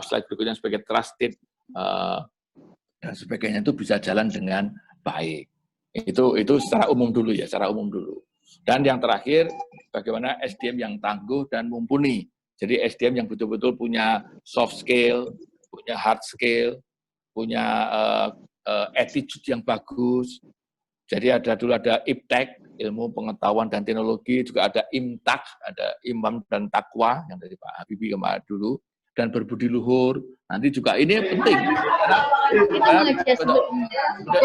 slide berikutnya sebagai trusted dan sebagainya itu bisa jalan dengan baik. Itu secara umum dulu ya, secara umum dulu. Dan yang terakhir, bagaimana SDM yang tangguh dan mumpuni. Jadi SDM yang betul-betul punya soft skill, punya hard skill, punya attitude yang bagus. Jadi dulu ada IPTEK, ilmu pengetahuan dan teknologi, juga ada IMTAK, ada Imam dan Takwa yang dari Pak Habibie kemarin dulu, dan berbudi luhur. Nanti juga ini penting.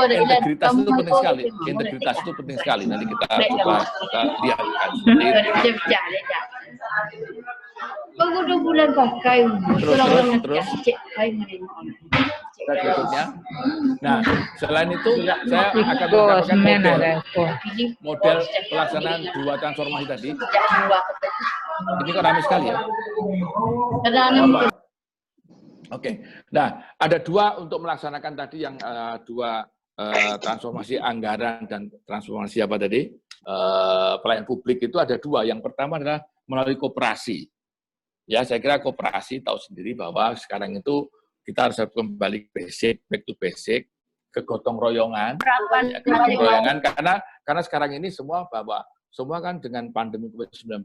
Integritas itu penting sekali. Integritas itu penting sekali. Nanti kita lihat. Bulan pakai. Terus. Berikutnya. Nah, selain itu saya akan menambahkan model pelaksanaan 2 transformasi tadi. Ini kok ramai sekali ya. Oke. Nah, ada 2 untuk melaksanakan tadi yang 2 transformasi anggaran dan transformasi apa tadi? Pelayanan publik itu ada 2. Yang pertama adalah melalui koperasi. Ya, saya kira koperasi tahu sendiri bahwa sekarang itu kita harus kembali back to basic, ke gotong royongan, karena sekarang ini semua kan dengan pandemi COVID-19,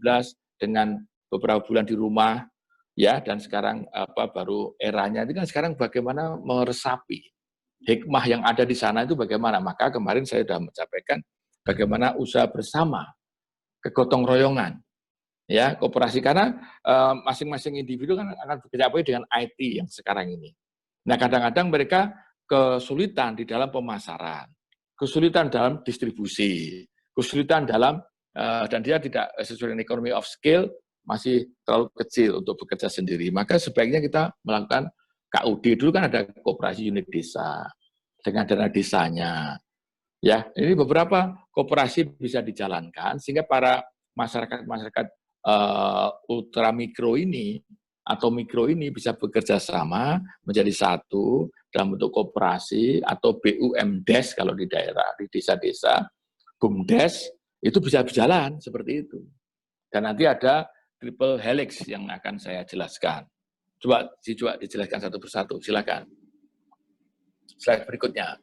dengan beberapa bulan di rumah, ya, dan sekarang baru eranya itu kan sekarang bagaimana meresapi hikmah yang ada di sana itu bagaimana. Maka kemarin saya sudah menyampaikan bagaimana usaha bersama, kegotong royongan, ya, koperasi, karena masing-masing individu kan akan bekerja dengan IT yang sekarang ini. Nah, kadang-kadang mereka kesulitan di dalam pemasaran, kesulitan dalam distribusi, kesulitan dalam dan dia tidak sesuai dengan economy of scale, masih terlalu kecil untuk bekerja sendiri. Maka sebaiknya kita melakukan KUD. Dulu kan ada koperasi unit desa dengan dana desanya. Ya, ini beberapa koperasi bisa dijalankan sehingga para masyarakat ultra mikro ini atau mikro ini bisa bekerja sama menjadi satu dalam bentuk koperasi atau BUMDes kalau di daerah, di desa-desa, BUMDes itu bisa berjalan seperti itu. Dan nanti ada triple helix yang akan saya jelaskan. Coba dijelaskan satu persatu, silakan. Slide berikutnya.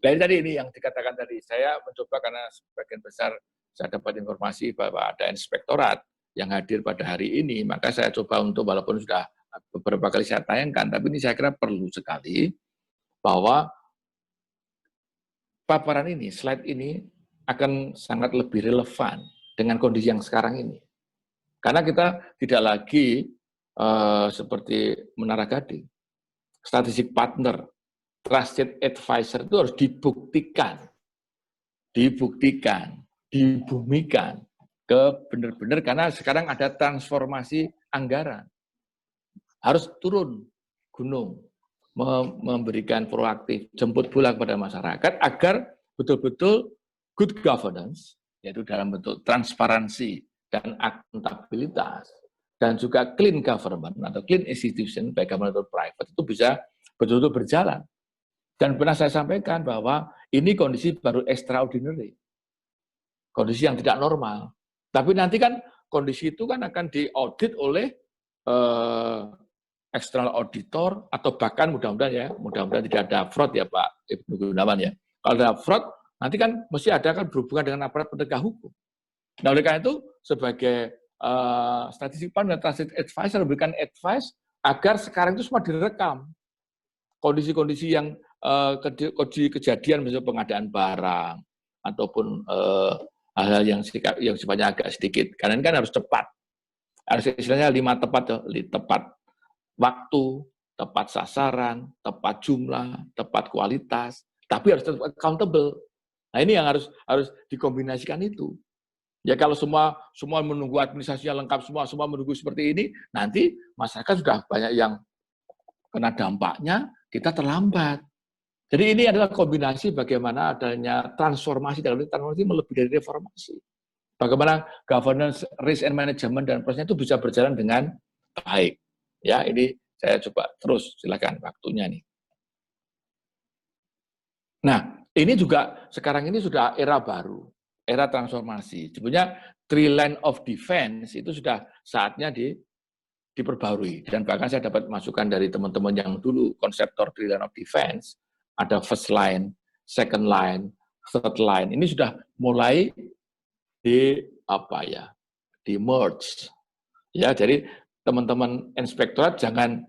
Dari tadi ini yang dikatakan tadi, saya mencoba karena sebagian besar saya dapat informasi bahwa ada inspektorat yang hadir pada hari ini, maka saya coba untuk, walaupun sudah beberapa kali saya tayangkan, tapi ini saya kira perlu sekali bahwa paparan ini, slide ini akan sangat lebih relevan dengan kondisi yang sekarang ini. Karena kita tidak lagi seperti Menara Gading, strategic partner, trusted advisor itu harus dibuktikan, dibumikan, ke benar-benar, karena sekarang ada transformasi anggaran. Harus turun gunung, memberikan proaktif, jemput bola kepada masyarakat agar betul-betul good governance, yaitu dalam bentuk transparansi dan akuntabilitas, dan juga clean government atau clean institution, baik government atau private, itu bisa betul-betul berjalan. Dan pernah saya sampaikan bahwa ini kondisi baru extraordinary, kondisi yang tidak normal. Tapi nanti kan kondisi itu kan akan diaudit oleh external auditor, atau bahkan mudah-mudahan tidak ada fraud ya Pak Ibnu Gunawan ya. Kalau ada fraud, nanti kan mesti ada kan berhubungan dengan aparat penegak hukum. Nah oleh karena itu sebagai statistik dan trusted advisor memberikan advice agar sekarang itu semua direkam. Kondisi-kondisi yang kejadian misalnya pengadaan barang ataupun hal-hal yang sifatnya agak sedikit. Karena ini kan harus cepat. Harus istilahnya 5 tepat waktu, tepat sasaran, tepat jumlah, tepat kualitas, tapi harus tetap accountable. Nah ini yang harus dikombinasikan itu. Ya kalau semua menunggu administrasinya lengkap, semua menunggu seperti ini, nanti masyarakat sudah banyak yang kena dampaknya, kita terlambat. Jadi ini adalah kombinasi bagaimana adanya transformasi, dalam transformasi melebihi dari reformasi. Bagaimana governance, risk and management dan prosesnya itu bisa berjalan dengan baik. Ya, ini saya coba terus, silakan waktunya nih. Nah, ini juga sekarang ini sudah era baru, era transformasi. Sebenarnya three line of defense itu sudah saatnya diperbarui. Dan bahkan saya dapat masukan dari teman-teman yang dulu konseptor three line of defense, ada first line, second line, third line. Ini sudah mulai di merge. Ya, jadi teman-teman inspektorat jangan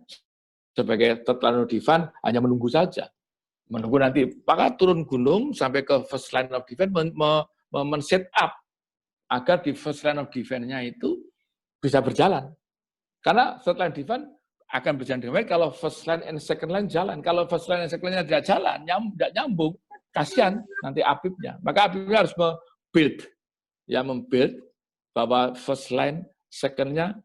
sebagai third line of defense hanya menunggu saja. Menunggu nanti maka turun gunung sampai ke first line of defense men-set up agar di first line of defense-nya itu bisa berjalan. Karena third line defense akan berjalan dengan baik kalau first line and second line jalan. Kalau first line and second line tidak jalan, tidak nyambung, kasihan nanti APIP-nya. Maka APIP-nya harus membuild bahwa first line, second-nya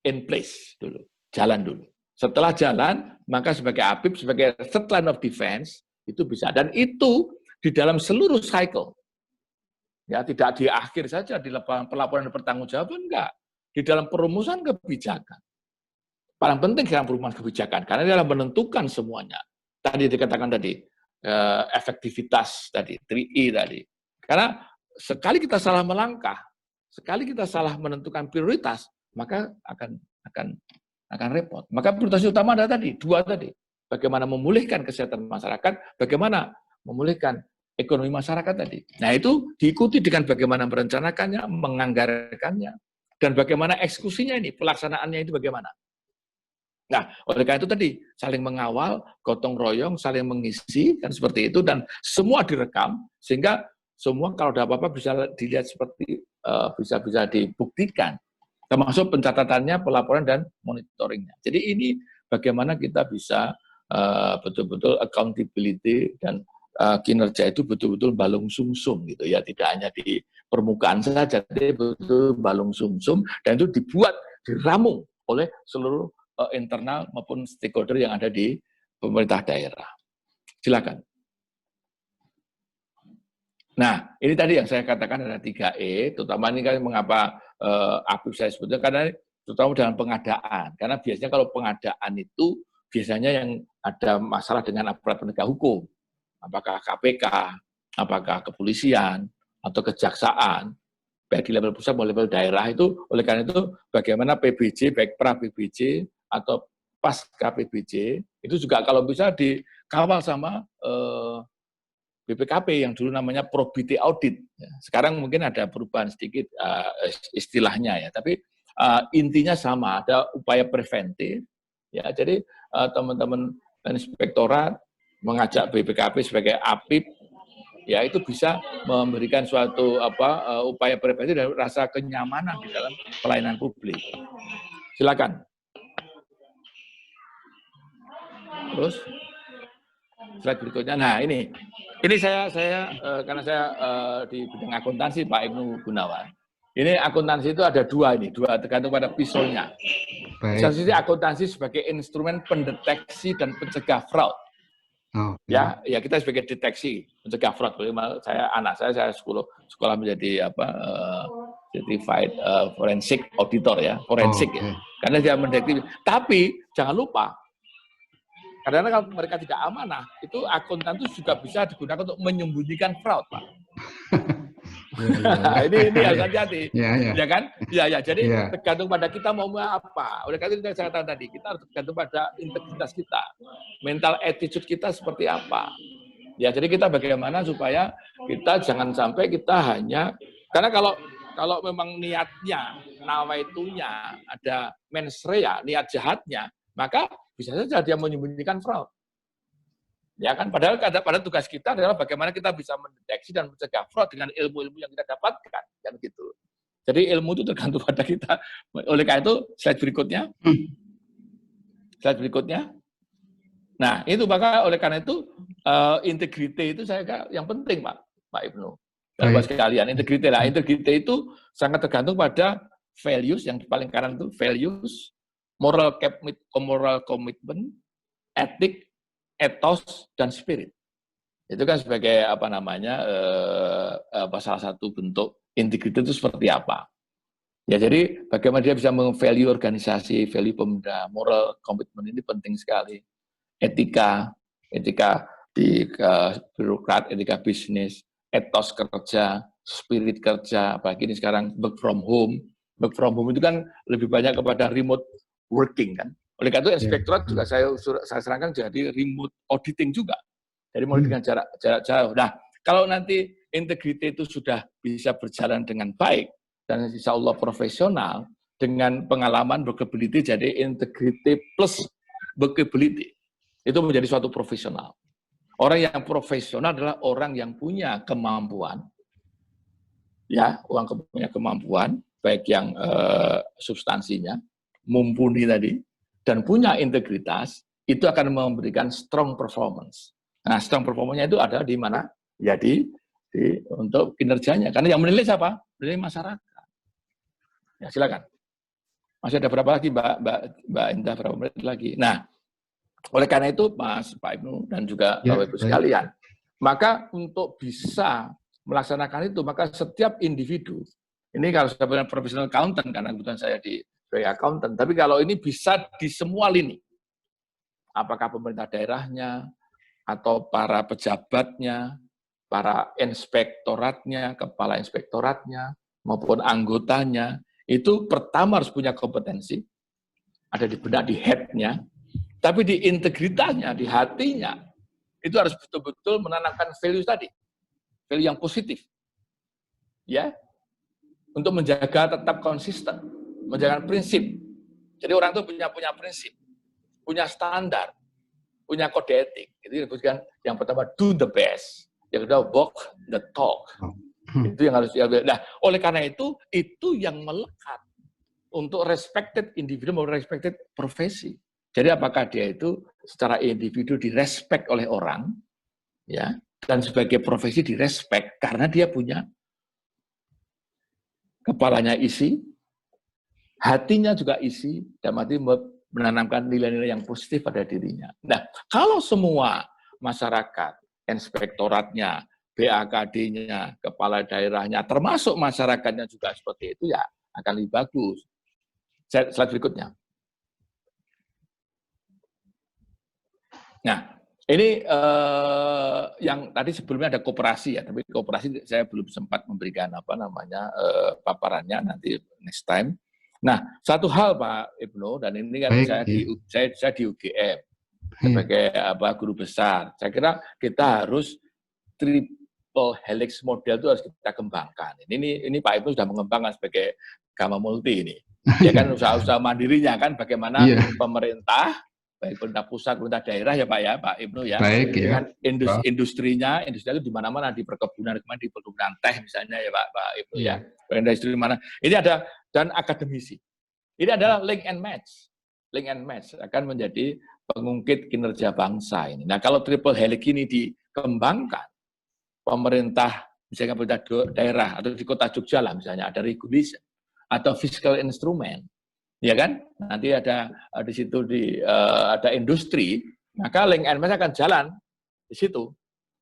in place dulu, jalan dulu. Setelah jalan, maka sebagai APIP, sebagai third line of defense, itu bisa. Dan itu di dalam seluruh cycle. Ya, tidak di akhir saja, di pelaporan dan pertanggungjawaban, enggak. Di dalam perumusan kebijakan. Paling penting dalam perumusan kebijakan, karena dalam menentukan semuanya. Tadi dikatakan tadi, efektivitas tadi, 3E tadi. Karena sekali kita salah melangkah, sekali kita salah menentukan prioritas, maka akan repot. Maka prioritas utama ada tadi, 2 tadi. Bagaimana memulihkan kesehatan masyarakat, bagaimana memulihkan ekonomi masyarakat tadi. Nah itu diikuti dengan bagaimana merencanakannya, menganggarkannya, dan bagaimana eksekusinya ini, pelaksanaannya itu bagaimana. Nah, oleh karena itu tadi, saling mengawal, gotong royong, saling mengisi, kan seperti itu, dan semua direkam, sehingga semua kalau ada apa-apa bisa dilihat seperti, bisa dibuktikan. Termasuk pencatatannya, pelaporan, dan monitoringnya. Jadi ini bagaimana kita bisa betul-betul accountability dan kinerja itu betul-betul balung sumsum gitu ya, tidak hanya di permukaan saja, tapi betul balung sumsum, dan itu dibuat, diramu oleh seluruh internal maupun stakeholder yang ada di pemerintah daerah. Silakan. Nah, ini tadi yang saya katakan ada 3E, terutama ini kan mengapa APIP saya sebutnya, karena terutama dalam pengadaan. Karena biasanya kalau pengadaan itu biasanya yang ada masalah dengan aparat penegak hukum. Apakah KPK, apakah kepolisian, atau kejaksaan, baik di level pusat maupun level daerah itu, oleh karena itu bagaimana PBJ, baik pra-PBJ atau pasca PBJ, itu juga kalau bisa dikawal sama BPKP yang dulu namanya probity audit. Sekarang mungkin ada perubahan sedikit istilahnya ya, tapi intinya sama, ada upaya preventif. Ya, jadi teman-teman inspektorat mengajak BPKP sebagai APIP, ya itu bisa memberikan suatu upaya preventif dan rasa kenyamanan di dalam pelayanan publik. Silakan. Terus slide berikutnya. Nah ini saya karena saya di bidang akuntansi Pak Ibnu Gunawan. Ini akuntansi itu ada dua tergantung pada pisaunya. Satu sisi akuntansi sebagai instrumen pendeteksi dan pencegah fraud. Ya kita sebagai deteksi mencegah fraud. Anak saya sekolah menjadi certified forensic auditor ya, forensik ya. Karena dia mendeteksi. Tapi jangan lupa, karena kalau mereka tidak amanah, itu akuntan itu juga bisa digunakan untuk menyembunyikan fraud, Pak. ini harus hati-hati, ya kan? Ya. Jadi tergantung pada kita mau apa. Oleh karena itu saya katakan tadi, kita harus tergantung pada integritas kita, mental attitude kita seperti apa. Ya, jadi kita bagaimana supaya kita jangan sampai kita hanya karena kalau memang niatnya, nawaitunya ada mens rea, niat jahatnya, maka bisa saja dia menyembunyikan fraud. Ya kan, padahal tugas kita adalah bagaimana kita bisa mendeteksi dan mencegah fraud dengan ilmu-ilmu yang kita dapatkan, kan gitu. Jadi ilmu itu tergantung pada kita. Oleh karena itu, slide berikutnya. Nah, itu maka oleh karena itu integriti itu saya kira yang penting, Pak Ibnu. Bapak sekalian, integriti itu sangat tergantung pada values yang di paling kanan itu values, moral commitment, etik, ethos dan spirit. Itu kan sebagai salah satu bentuk integritas itu seperti apa. Ya, jadi bagaimana dia bisa meng-value organisasi, value pemuda, moral commitment ini penting sekali. Etika di birokrat, etika bisnis, ethos kerja, spirit kerja, apalagi ini sekarang work from home. Work from home itu kan lebih banyak kepada remote working kan. Oleh karena itu inspektorat juga saya serahkan jadi remote auditing juga. Jadi mulai dengan jarak jauh. Nah, kalau nanti integriti itu sudah bisa berjalan dengan baik dan insya Allah profesional dengan pengalaman workability jadi integrity plus workability itu menjadi suatu profesional. Orang yang profesional adalah orang yang punya kemampuan, ya, punya kemampuan baik yang substansinya mumpuni tadi. Dan punya integritas, itu akan memberikan strong performance. Nah, strong performance-nya itu ada di mana? Ya untuk kinerjanya. Karena yang menilai siapa? Menilai masyarakat. Ya, silakan. Masih ada berapa lagi, Mbak Indah, berapa menit lagi? Nah, oleh karena itu, Pak Ibnu dan juga Bapak Ibu sekalian, maka untuk bisa melaksanakan itu, maka setiap individu, ini kalau saya bilang professional accountant, karena kebetulan saya di sebagai accountant, tapi kalau ini bisa di semua lini, apakah pemerintah daerahnya, atau para pejabatnya, para inspektoratnya, kepala inspektoratnya, maupun anggotanya, itu pertama harus punya kompetensi, ada di benak, di head-nya, tapi di integritasnya, di hatinya, itu harus betul-betul menanamkan value tadi, value yang positif, ya, untuk menjaga tetap konsisten, menjaga prinsip. Jadi orang itu punya prinsip, punya standar, punya kode etik. Itu disebutkan yang pertama do the best, yang kedua walk the talk. Itu yang harus diambil. Nah, oleh karena itu yang melekat untuk respected individu maupun respected profesi. Jadi apakah dia itu secara individu direspek oleh orang, ya, dan sebagai profesi direspek karena dia punya kepalanya isi, hatinya juga isi, dan mati menanamkan nilai-nilai yang positif pada dirinya. Nah, kalau semua masyarakat, inspektoratnya, BAKD-nya, kepala daerahnya, termasuk masyarakatnya juga seperti itu, ya akan lebih bagus. Slide berikutnya. Nah, ini yang tadi sebelumnya ada koperasi ya, tapi koperasi saya belum sempat memberikan paparannya, nanti next time. Nah, satu hal Pak Ibnu, dan ini kan saya di UGM sebagai guru besar. Saya kira kita harus triple helix model itu harus kita kembangkan. Ini Pak Ibnu sudah mengembangkan sebagai Gamma Multi ini. Ya kan usaha-usaha mandirinya kan bagaimana pemerintah, baik pemerintah pusat, pemerintah daerah ya Pak Ibnu ya. Baik, dengan industrinya itu di mana-mana, di perkebunan, di perkebunan teh misalnya ya Pak Ibnu ya. Industri mana? Ini ada dan akademisi. Ini adalah link and match. Link and match akan menjadi pengungkit kinerja bangsa ini. Nah, kalau triple helix ini dikembangkan, pemerintah misalnya pemerintah daerah atau di kota Jogja lah misalnya ada regulation atau fiscal instrument, ya kan? Nanti ada di situ ada industri, maka link and match akan jalan di situ,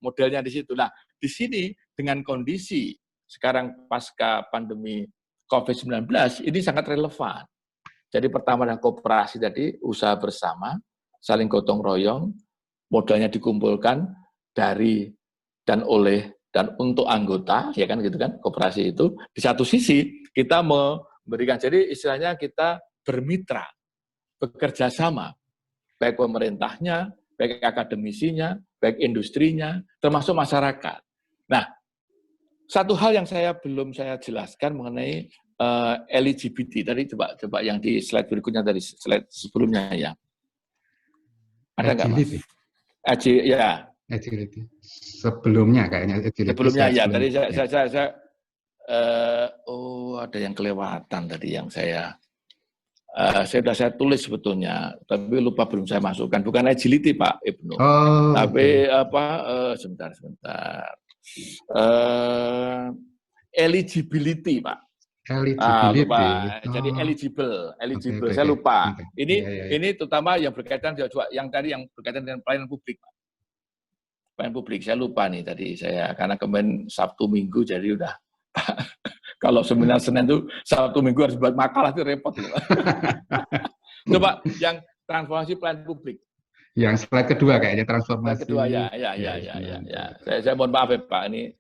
modelnya di situ. Nah, di sini dengan kondisi sekarang pasca pandemi COVID-19 ini sangat relevan. Jadi pertama adalah koperasi tadi, usaha bersama, saling gotong royong, modalnya dikumpulkan dari dan oleh dan untuk anggota, ya kan gitu kan, koperasi itu. Di satu sisi kita memberikan, jadi istilahnya kita bermitra, bekerja sama, baik pemerintahnya, baik akademisinya, baik industrinya, termasuk masyarakat. Nah, satu hal yang belum saya jelaskan mengenai eligibility tadi, coba yang di slide berikutnya dari slide sebelumnya ya. Ada nggak Mas? Ya. Agility. Sebelumnya kayaknya agility. Sebelumnya ya, tadi saya ada yang kelewatan tadi yang saya tulis sebetulnya, tapi lupa belum saya masukkan. Bukan agility Pak Ibnu. Tapi sebentar. Eligibility Pak. Eligibility. Jadi eligible. Okay. Saya lupa. Ini terutama yang berkaitan yang tadi yang berkaitan dengan pelayanan publik Pak. Pelayanan publik, saya lupa nih tadi karena kemarin Sabtu Minggu jadi udah kalau seminar Senin itu Sabtu Minggu harus buat makalah itu repot. Coba yang transformasi pelayanan publik. Yang slide kedua kayaknya transformasi. Slide kedua ya. Saya mohon maaf ya Pak ini.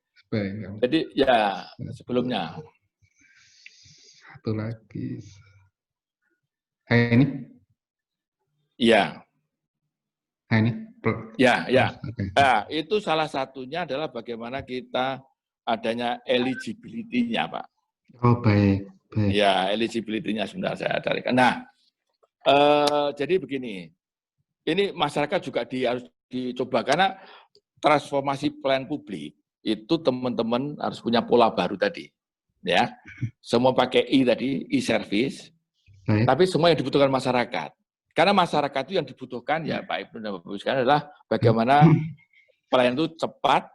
Jadi ya sebelumnya. Satu lagi. Ini? Iya. Ini? Ya. Okay. Nah, itu salah satunya adalah bagaimana kita adanya eligibility-nya, Pak. Oh, baik. Ya, eligibility-nya sebentar saya tarikan. Nah, jadi begini, ini masyarakat juga harus dicoba, karena transformasi pelayanan publik, itu teman-teman harus punya pola baru tadi. Ya, semua pakai e-service, tapi semua yang dibutuhkan masyarakat. Karena masyarakat itu yang dibutuhkan, ya Pak Ibnu dan Bapak Ibu sekalian, adalah bagaimana pelayanan itu cepat,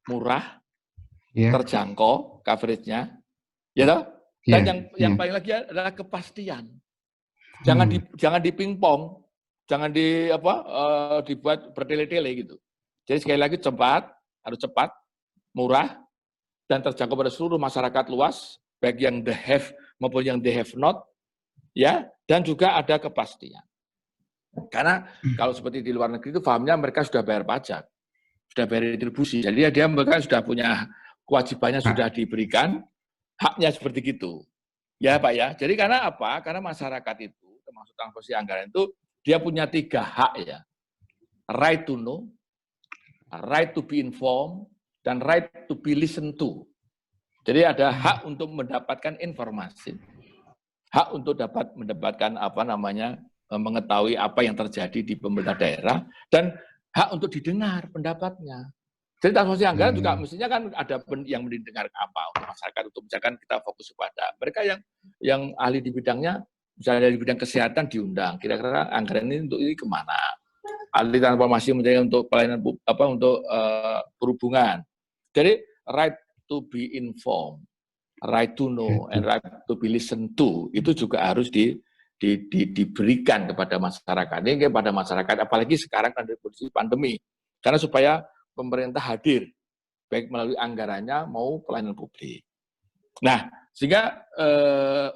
murah, terjangkau, coverage-nya, ya toh? Dan yang paling lagi adalah kepastian. Jangan dipingpong, jangan dibuat bertele-tele gitu. Jadi sekali lagi harus cepat, murah, dan terjangkau pada seluruh masyarakat luas, baik yang they have maupun yang they have not, ya, dan juga ada kepastian. Karena kalau seperti di luar negeri itu pahamnya mereka sudah bayar pajak, sudah bayar retribusi, jadi mereka sudah punya kewajibannya sudah diberikan, haknya seperti gitu. Ya Pak ya, jadi karena apa? Karena masyarakat itu, termasuk transportasi anggaran itu, dia punya 3 hak ya. Right to know, right to be informed, dan right to be listened to. Jadi ada hak untuk mendapatkan informasi, hak untuk dapat mendapatkan mengetahui apa yang terjadi di pemerintah daerah, dan hak untuk didengar pendapatnya. Jadi transportasi anggaran juga mestinya kan ada yang mendengar apa untuk masyarakat, untuk misalkan kita fokus kepada mereka yang ahli di bidangnya, misalnya di bidang kesehatan diundang, kira-kira anggaran ini untuk ini kemana? Ahli transformasi misalnya untuk pelayanan untuk perhubungan. Jadi right to be informed, right to know, and right to be listened to, itu juga harus diberikan kepada masyarakat. Ini kepada masyarakat, apalagi sekarang kan di kondisi pandemi. Karena supaya pemerintah hadir, baik melalui anggarannya mau pelayanan publik. Nah, sehingga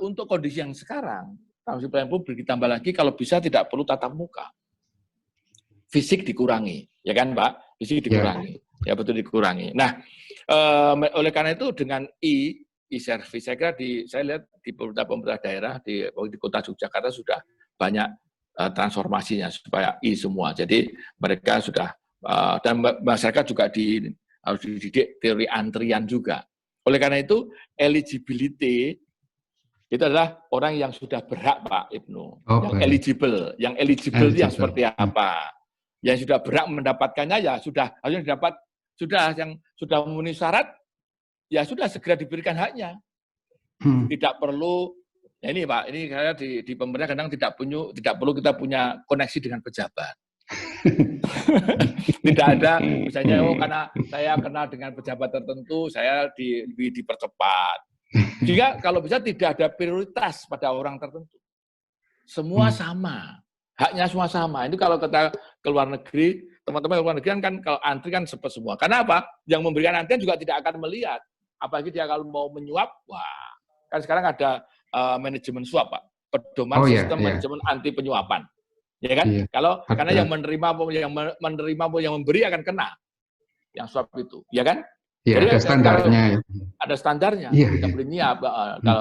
untuk kondisi yang sekarang, transformasi pelayanan publik ditambah lagi kalau bisa tidak perlu tatap muka. Fisik dikurangi, ya kan Pak? Fisik dikurangi, ya betul dikurangi. Nah, oleh karena itu dengan e-service, saya kira saya lihat di pemerintah daerah di kota Yogyakarta sudah banyak transformasinya supaya semua. Jadi mereka sudah dan masyarakat juga harus dididik teori antrian juga. Oleh karena itu eligibility itu adalah orang yang sudah berhak Pak Ibnu, yang eligible yang seperti apa? Yang sudah berhak mendapatkannya ya harusnya didapat, yang sudah memenuhi syarat ya sudah segera diberikan haknya. Tidak perlu ini Pak, ini saya di pemerintah kadang tidak perlu kita punya koneksi dengan pejabat. Tidak ada misalnya karena saya kenal dengan pejabat tertentu saya dipercepat. Jika kalau bisa tidak ada prioritas pada orang tertentu. Semua sama. Haknya semua sama. Ini kalau kita ke luar negeri, teman-teman luar negeri kan kalau antri kan cepat semua. Karena apa? Yang memberikan antrian juga tidak akan melihat. Apalagi dia kalau mau menyuap, wah. Kan sekarang ada manajemen suap, Pak. Pedoman sistem manajemen anti penyuapan. Ya kan? Iya. Karena yang yang memberi akan kena. Yang suap itu, ya kan? Iya, ada standarnya. Ada standarnya, tidak boleh niap.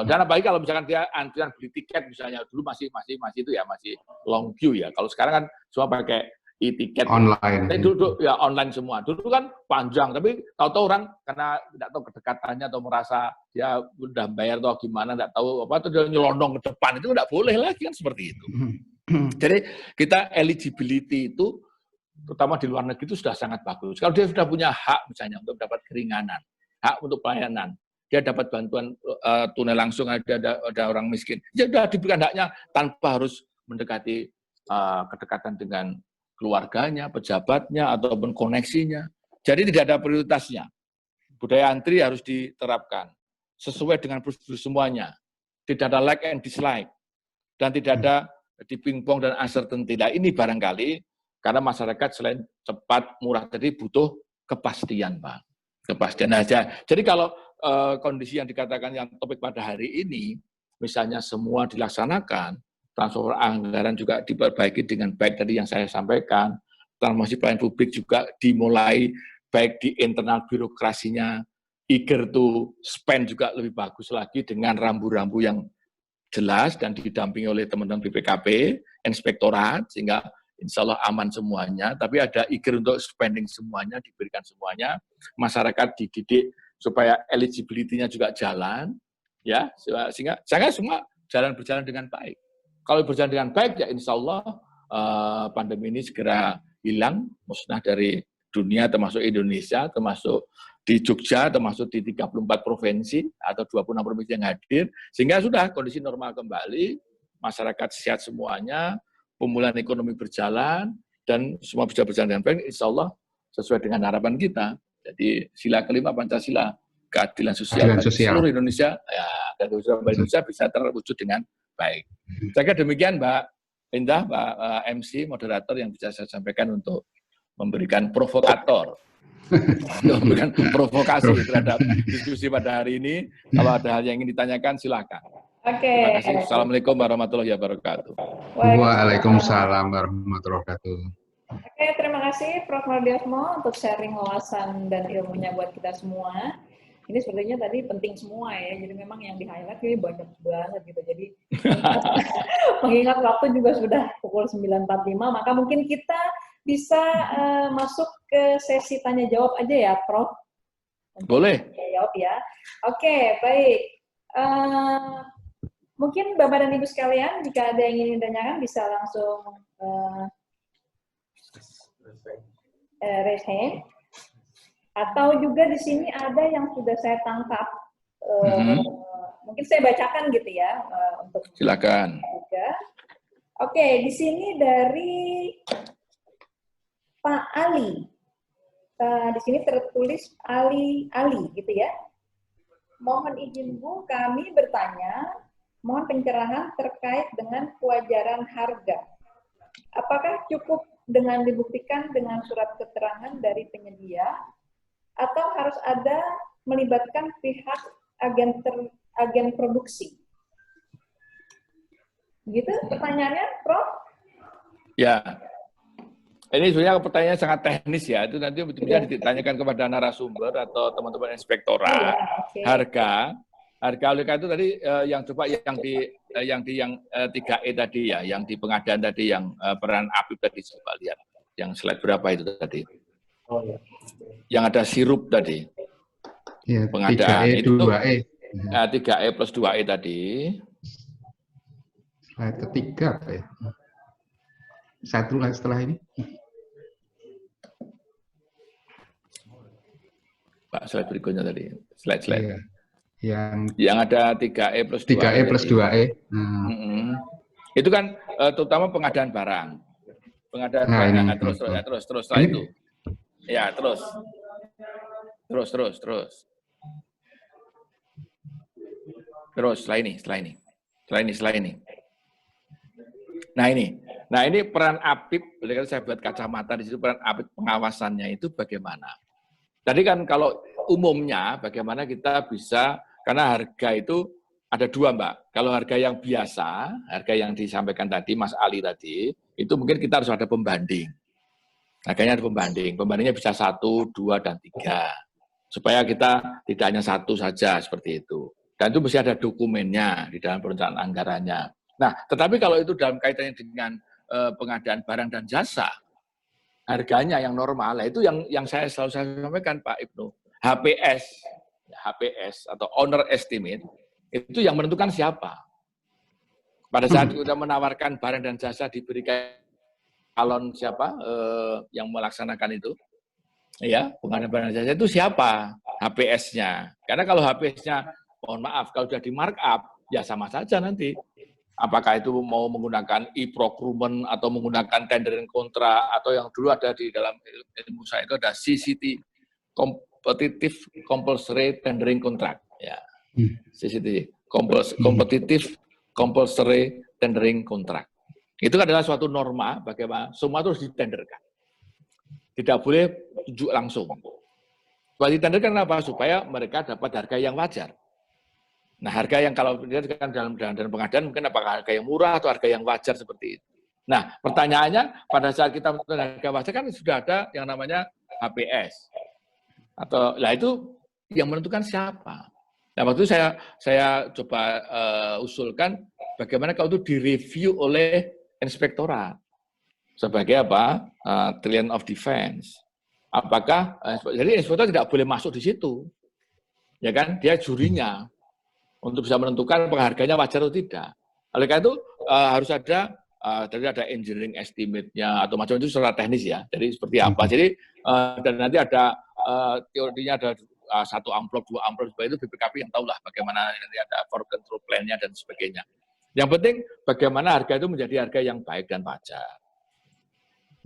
Dan apalagi kalau misalkan dia antrian beli tiket misalnya, dulu masih itu ya, masih long queue ya. Kalau sekarang kan semua pakai e-tiket. Online. Dulu ya online semua. Dulu kan panjang, tapi tahu-tahu orang karena tidak tahu kedekatannya atau merasa dia udah bayar atau gimana, tidak tahu apa, itu dia nyelonong ke depan, itu tidak boleh lagi kan seperti itu. Jadi kita eligibility itu terutama di luar negeri itu sudah sangat bagus. Kalau dia sudah punya hak misalnya untuk dapat keringanan, hak untuk pelayanan, dia dapat bantuan tunai langsung, ada orang miskin, dia sudah diberikan haknya tanpa harus mendekati kedekatan dengan keluarganya, pejabatnya, ataupun koneksinya. Jadi tidak ada prioritasnya. Budaya antri harus diterapkan sesuai dengan prosedur semuanya. Tidak ada like and dislike, dan tidak ada dipingpong dan uncertainty. Nah, ini barangkali karena masyarakat selain cepat, murah tadi butuh kepastian, Pak. Kepastian aja. Jadi kalau kondisi yang dikatakan yang topik pada hari ini, misalnya semua dilaksanakan, transfer anggaran juga diperbaiki dengan baik tadi yang saya sampaikan, transformasi pelayanan publik juga dimulai baik di internal birokrasinya, eager to spend juga lebih bagus lagi dengan rambu-rambu yang jelas dan didampingi oleh teman-teman BPKP, inspektorat, sehingga insya Allah aman semuanya, tapi ada eager untuk spending semuanya, diberikan semuanya, masyarakat dididik supaya eligibility-nya juga jalan, ya, sehingga semua berjalan dengan baik. Kalau berjalan dengan baik, ya insya Allah pandemi ini segera hilang, musnah dari dunia, termasuk Indonesia, termasuk di Jogja, termasuk di 34 provinsi, atau 26 provinsi yang hadir, sehingga sudah kondisi normal kembali, masyarakat sehat semuanya, pemulihan ekonomi berjalan, dan semua bisa berjalan dengan baik, insya Allah sesuai dengan harapan kita. Jadi sila kelima Pancasila, keadilan sosial bagi seluruh Indonesia, ya, dan Indonesia bisa terwujud dengan baik. Saya kira demikian Mbak Indah, Mbak MC, moderator yang bisa saya sampaikan untuk memberikan provokator. Memberikan provokasi terhadap diskusi pada hari ini. Kalau ada hal yang ingin ditanyakan, silakan. Terima kasih. Assalamualaikum warahmatullahi wabarakatuh. Waalaikumsalam warahmatullahi wabarakatuh. Oke, terima kasih Prof. Mardiasmo untuk sharing wawasan dan ilmunya buat kita semua. Ini sepertinya tadi penting semua ya, jadi memang yang di-highlight ini banyak banget gitu. Jadi mengingat waktu juga sudah pukul 9.45, maka mungkin kita bisa masuk ke sesi tanya-jawab aja ya, Prof. Boleh. Jawab ya. Oke, baik. Mungkin Bapak dan Ibu sekalian, jika ada yang ingin ditanyakan, bisa langsung raise hand. Atau juga di sini ada yang sudah saya tangkap. Mungkin saya bacakan gitu ya. Untuk silakan. Juga. Oke, di sini dari Pak Ali. Di sini tertulis Ali gitu ya. Mohon izin Bu, kami bertanya, mohon pencerahan terkait dengan kewajaran harga. Apakah cukup dengan dibuktikan dengan surat keterangan dari penyedia, atau harus ada melibatkan pihak agen produksi? Gitu pertanyaannya, Prof? Ya, ini sebenarnya pertanyaannya sangat teknis ya. Itu nanti bisa ditanyakan kepada narasumber atau teman-teman inspektorat. Harga itu tadi yang coba yang 3E tadi ya, yang di pengadaan tadi, yang peran Apip tadi, coba lihat yang slide berapa itu tadi. Oh ya. Yang ada sirup tadi. Ya, pengadaan 3E, itu 2E. 3E plus 2E tadi. Slide ketiga apa ya? Satu lagi setelah ini. Pak, slide berikutnya tadi. Slide. Iya. Yang ada 3E plus 2E. 3E plus 2E. Itu kan terutama pengadaan barang. pengadaan Nah, ini. terus setelah itu. Ya, terus. Terus setelah ini. Nah ini peran APIP, boleh saya buat kacamata di situ, peran APIP pengawasannya itu bagaimana? Tadi kan kalau umumnya bagaimana kita bisa, karena harga itu ada dua Mbak. Kalau harga yang biasa, harga yang disampaikan tadi Mas Ali tadi, itu mungkin kita harus ada pembanding. Harganya ada pembanding. Pembandingnya bisa 1, 2, dan 3. Supaya kita tidak hanya satu saja seperti itu. Dan itu mesti ada dokumennya di dalam perencanaan anggarannya. Nah, tetapi kalau itu dalam kaitannya dengan pengadaan barang dan jasa, harganya yang normal, itu yang saya selalu sampaikan Pak Ibnu, HPS atau owner estimate, itu yang menentukan siapa. Pada saat kita menawarkan barang dan jasa diberikan calon siapa yang melaksanakan itu, ya pengadaan barang dan jasa itu siapa HPS-nya. Karena kalau HPS-nya, mohon maaf, kalau sudah di markup, ya sama saja nanti. Apakah itu mau menggunakan e-procurement atau menggunakan tendering kontrak, atau yang dulu ada di dalam ilmu saya itu ada CCT, Competitive Compulsory Tendering Contract. Ya. CCT, Competitive Compulsory Tendering Contract. Itu adalah suatu norma bagaimana semua itu harus ditenderkan. Tidak boleh tunjuk langsung. Kalau ditenderkan apa? Supaya mereka dapat harga yang wajar. Nah, harga yang kalau dilihat kan dalam pengadaan mungkin apakah harga yang murah atau harga yang wajar seperti itu. Nah, pertanyaannya pada saat kita menentukan harga wajar kan sudah ada yang namanya HPS. Atau lah itu yang menentukan siapa. Nah, waktu itu saya coba usulkan bagaimana kalau itu direview oleh inspektorat sebagai apa? Trillion of Defense. Apakah jadi inspektorat tidak boleh masuk di situ. Ya kan? Dia jurinya. Untuk bisa menentukan pengharganya wajar atau tidak. Oleh karena itu harus ada engineering estimate-nya atau macam itu secara teknis ya. Jadi seperti apa. Jadi dan nanti ada teorinya ada 1 amplop, 2 amplop, supaya itu BPKP yang tahu lah bagaimana nanti ada for control plan-nya dan sebagainya. Yang penting bagaimana harga itu menjadi harga yang baik dan wajar.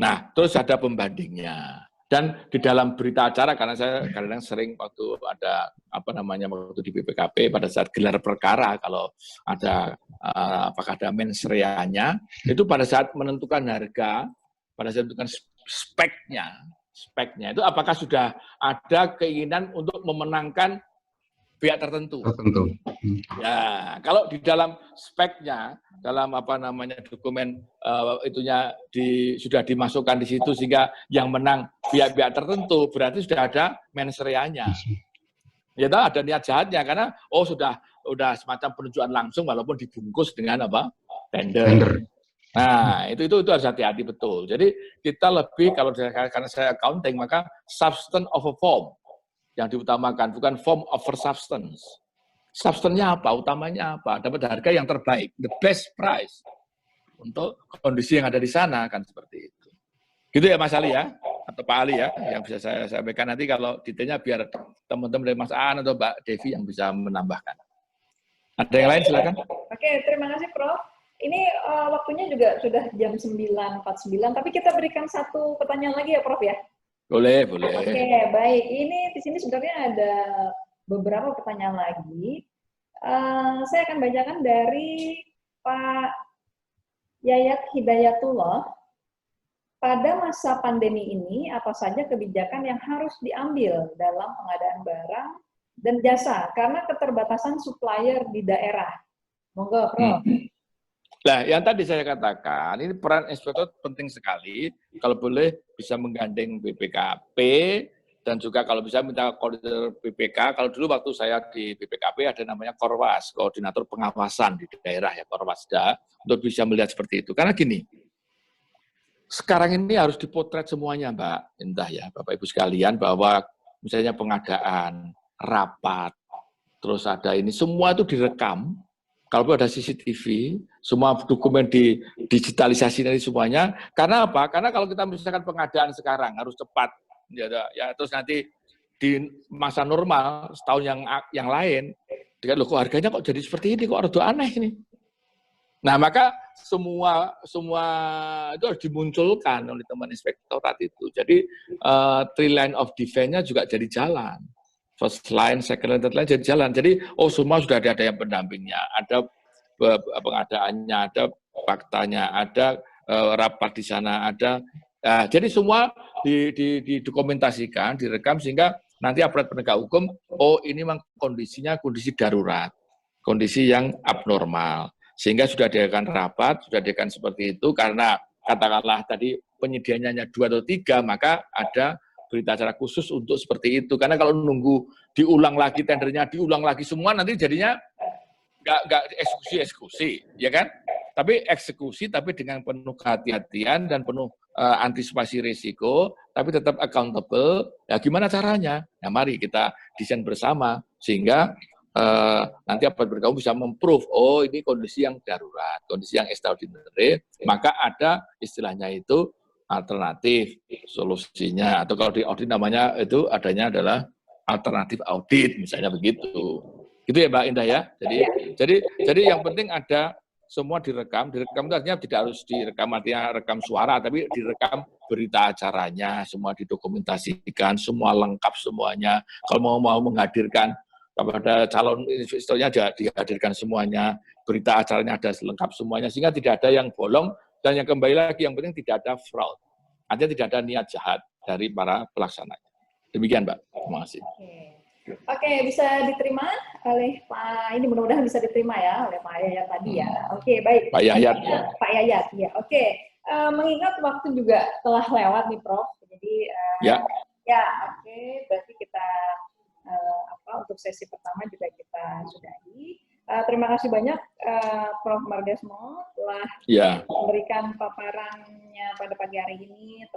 Nah, terus ada pembandingnya. Dan di dalam berita acara, karena saya kadang-kadang sering waktu ada waktu di BPKP pada saat gelar perkara, kalau ada apakah ada mens rea-nya, itu pada saat menentukan harga, pada saat menentukan speknya itu apakah sudah ada keinginan untuk memenangkan pihak tertentu. Ya, kalau di dalam speknya, dalam dokumen itunya sudah dimasukkan di situ sehingga yang menang pihak-pihak tertentu, berarti sudah ada mens rea-nya. Ya, ada niat jahatnya karena sudah semacam penunjukan langsung walaupun dibungkus dengan tender. Nah, itu harus hati-hati betul. Jadi kita lebih karena saya accounting maka substance of a form yang diutamakan, bukan form over substance. Substance-nya apa? Utamanya apa? Dapat harga yang terbaik, the best price untuk kondisi yang ada di sana, kan seperti itu. Gitu ya Mas Ali ya, atau Pak Ali ya, yang bisa saya sampaikan nanti kalau detailnya biar teman-teman dari Mas Aan atau Mbak Devi yang bisa menambahkan. Ada yang lain silakan. Oke, terima kasih Prof. Ini waktunya juga sudah jam 9.49, tapi kita berikan satu pertanyaan lagi ya Prof ya. Boleh. Oke, baik. Ini di sini sebenarnya ada beberapa pertanyaan lagi. Saya akan bacakan dari Pak Yayat Hidayatullah. Pada masa pandemi ini, apa saja kebijakan yang harus diambil dalam pengadaan barang dan jasa karena keterbatasan supplier di daerah? Monggo, Prof. Nah, yang tadi saya katakan, ini peran inspektor penting sekali. Kalau boleh bisa menggandeng BPKP dan juga kalau bisa minta koordinator BPK. Kalau dulu waktu saya di BPKP ada namanya Korwas, koordinator pengawasan di daerah ya, Korwasda, untuk bisa melihat seperti itu. Karena gini, sekarang ini harus dipotret semuanya, Mbak Indah ya, Bapak Ibu sekalian, bahwa misalnya pengadaan, rapat, terus ada ini, semua itu direkam. Kalau ada CCTV, semua dokumen digitalisasi dari semuanya. Karena apa? Karena kalau kita misalkan pengadaan sekarang harus cepat, ya terus nanti di masa normal setahun yang lain, dengan loh kok harganya kok jadi seperti ini, kok rada aneh ini. Nah, maka semua itu harus dimunculkan oleh teman inspektorat itu. Jadi three line of defense-nya juga jadi jalan. First line, second line, third line jadi jalan. Jadi semua sudah ada yang pendampingnya, ada pengadaannya, ada faktanya, ada rapat di sana, ada. Jadi semua didokumentasikan, direkam sehingga nanti aparat penegak hukum, ini memang kondisinya kondisi darurat, kondisi yang abnormal. Sehingga sudah diadakan rapat, sudah diadakan seperti itu, karena katakanlah tadi penyediaannya hanya 2 atau 3, maka ada berita acara khusus untuk seperti itu. Karena kalau nunggu diulang lagi tendernya, diulang lagi semua, nanti jadinya nggak eksekusi, ya kan? Tapi eksekusi, tapi dengan penuh kehati-hatian dan penuh antisipasi risiko, tapi tetap accountable. Ya gimana caranya? Ya mari kita desain bersama, sehingga nanti aparat penegak hukum bisa memprove, ini kondisi yang darurat, kondisi yang extraordinary, maka ada istilahnya itu alternatif solusinya, atau kalau di audit namanya itu adanya adalah alternatif audit, misalnya begitu. Gitu ya Mbak Indah ya. Jadi yang penting ada semua direkam itu artinya tidak harus direkam artinya rekam suara, tapi direkam berita acaranya, semua didokumentasikan, semua lengkap semuanya. Kalau mau menghadirkan kepada calon investornya dihadirkan semuanya, berita acaranya ada lengkap semuanya, sehingga tidak ada yang bolong, dan yang kembali lagi yang penting tidak ada fraud, artinya tidak ada niat jahat dari para pelaksananya. Demikian Mbak, terima kasih. Oke, bisa diterima oleh Pak, ini mudah-mudahan bisa diterima ya oleh Pak Yayat tadi ya. Oke, baik. Pak Yayat. Pak Yayat, ya. Oke, mengingat waktu juga telah lewat nih Prof, jadi ya, oke, berarti kita untuk sesi pertama juga kita sudahi. Terima kasih banyak Prof. Mardesmo telah memberikan paparannya pada pagi hari ini.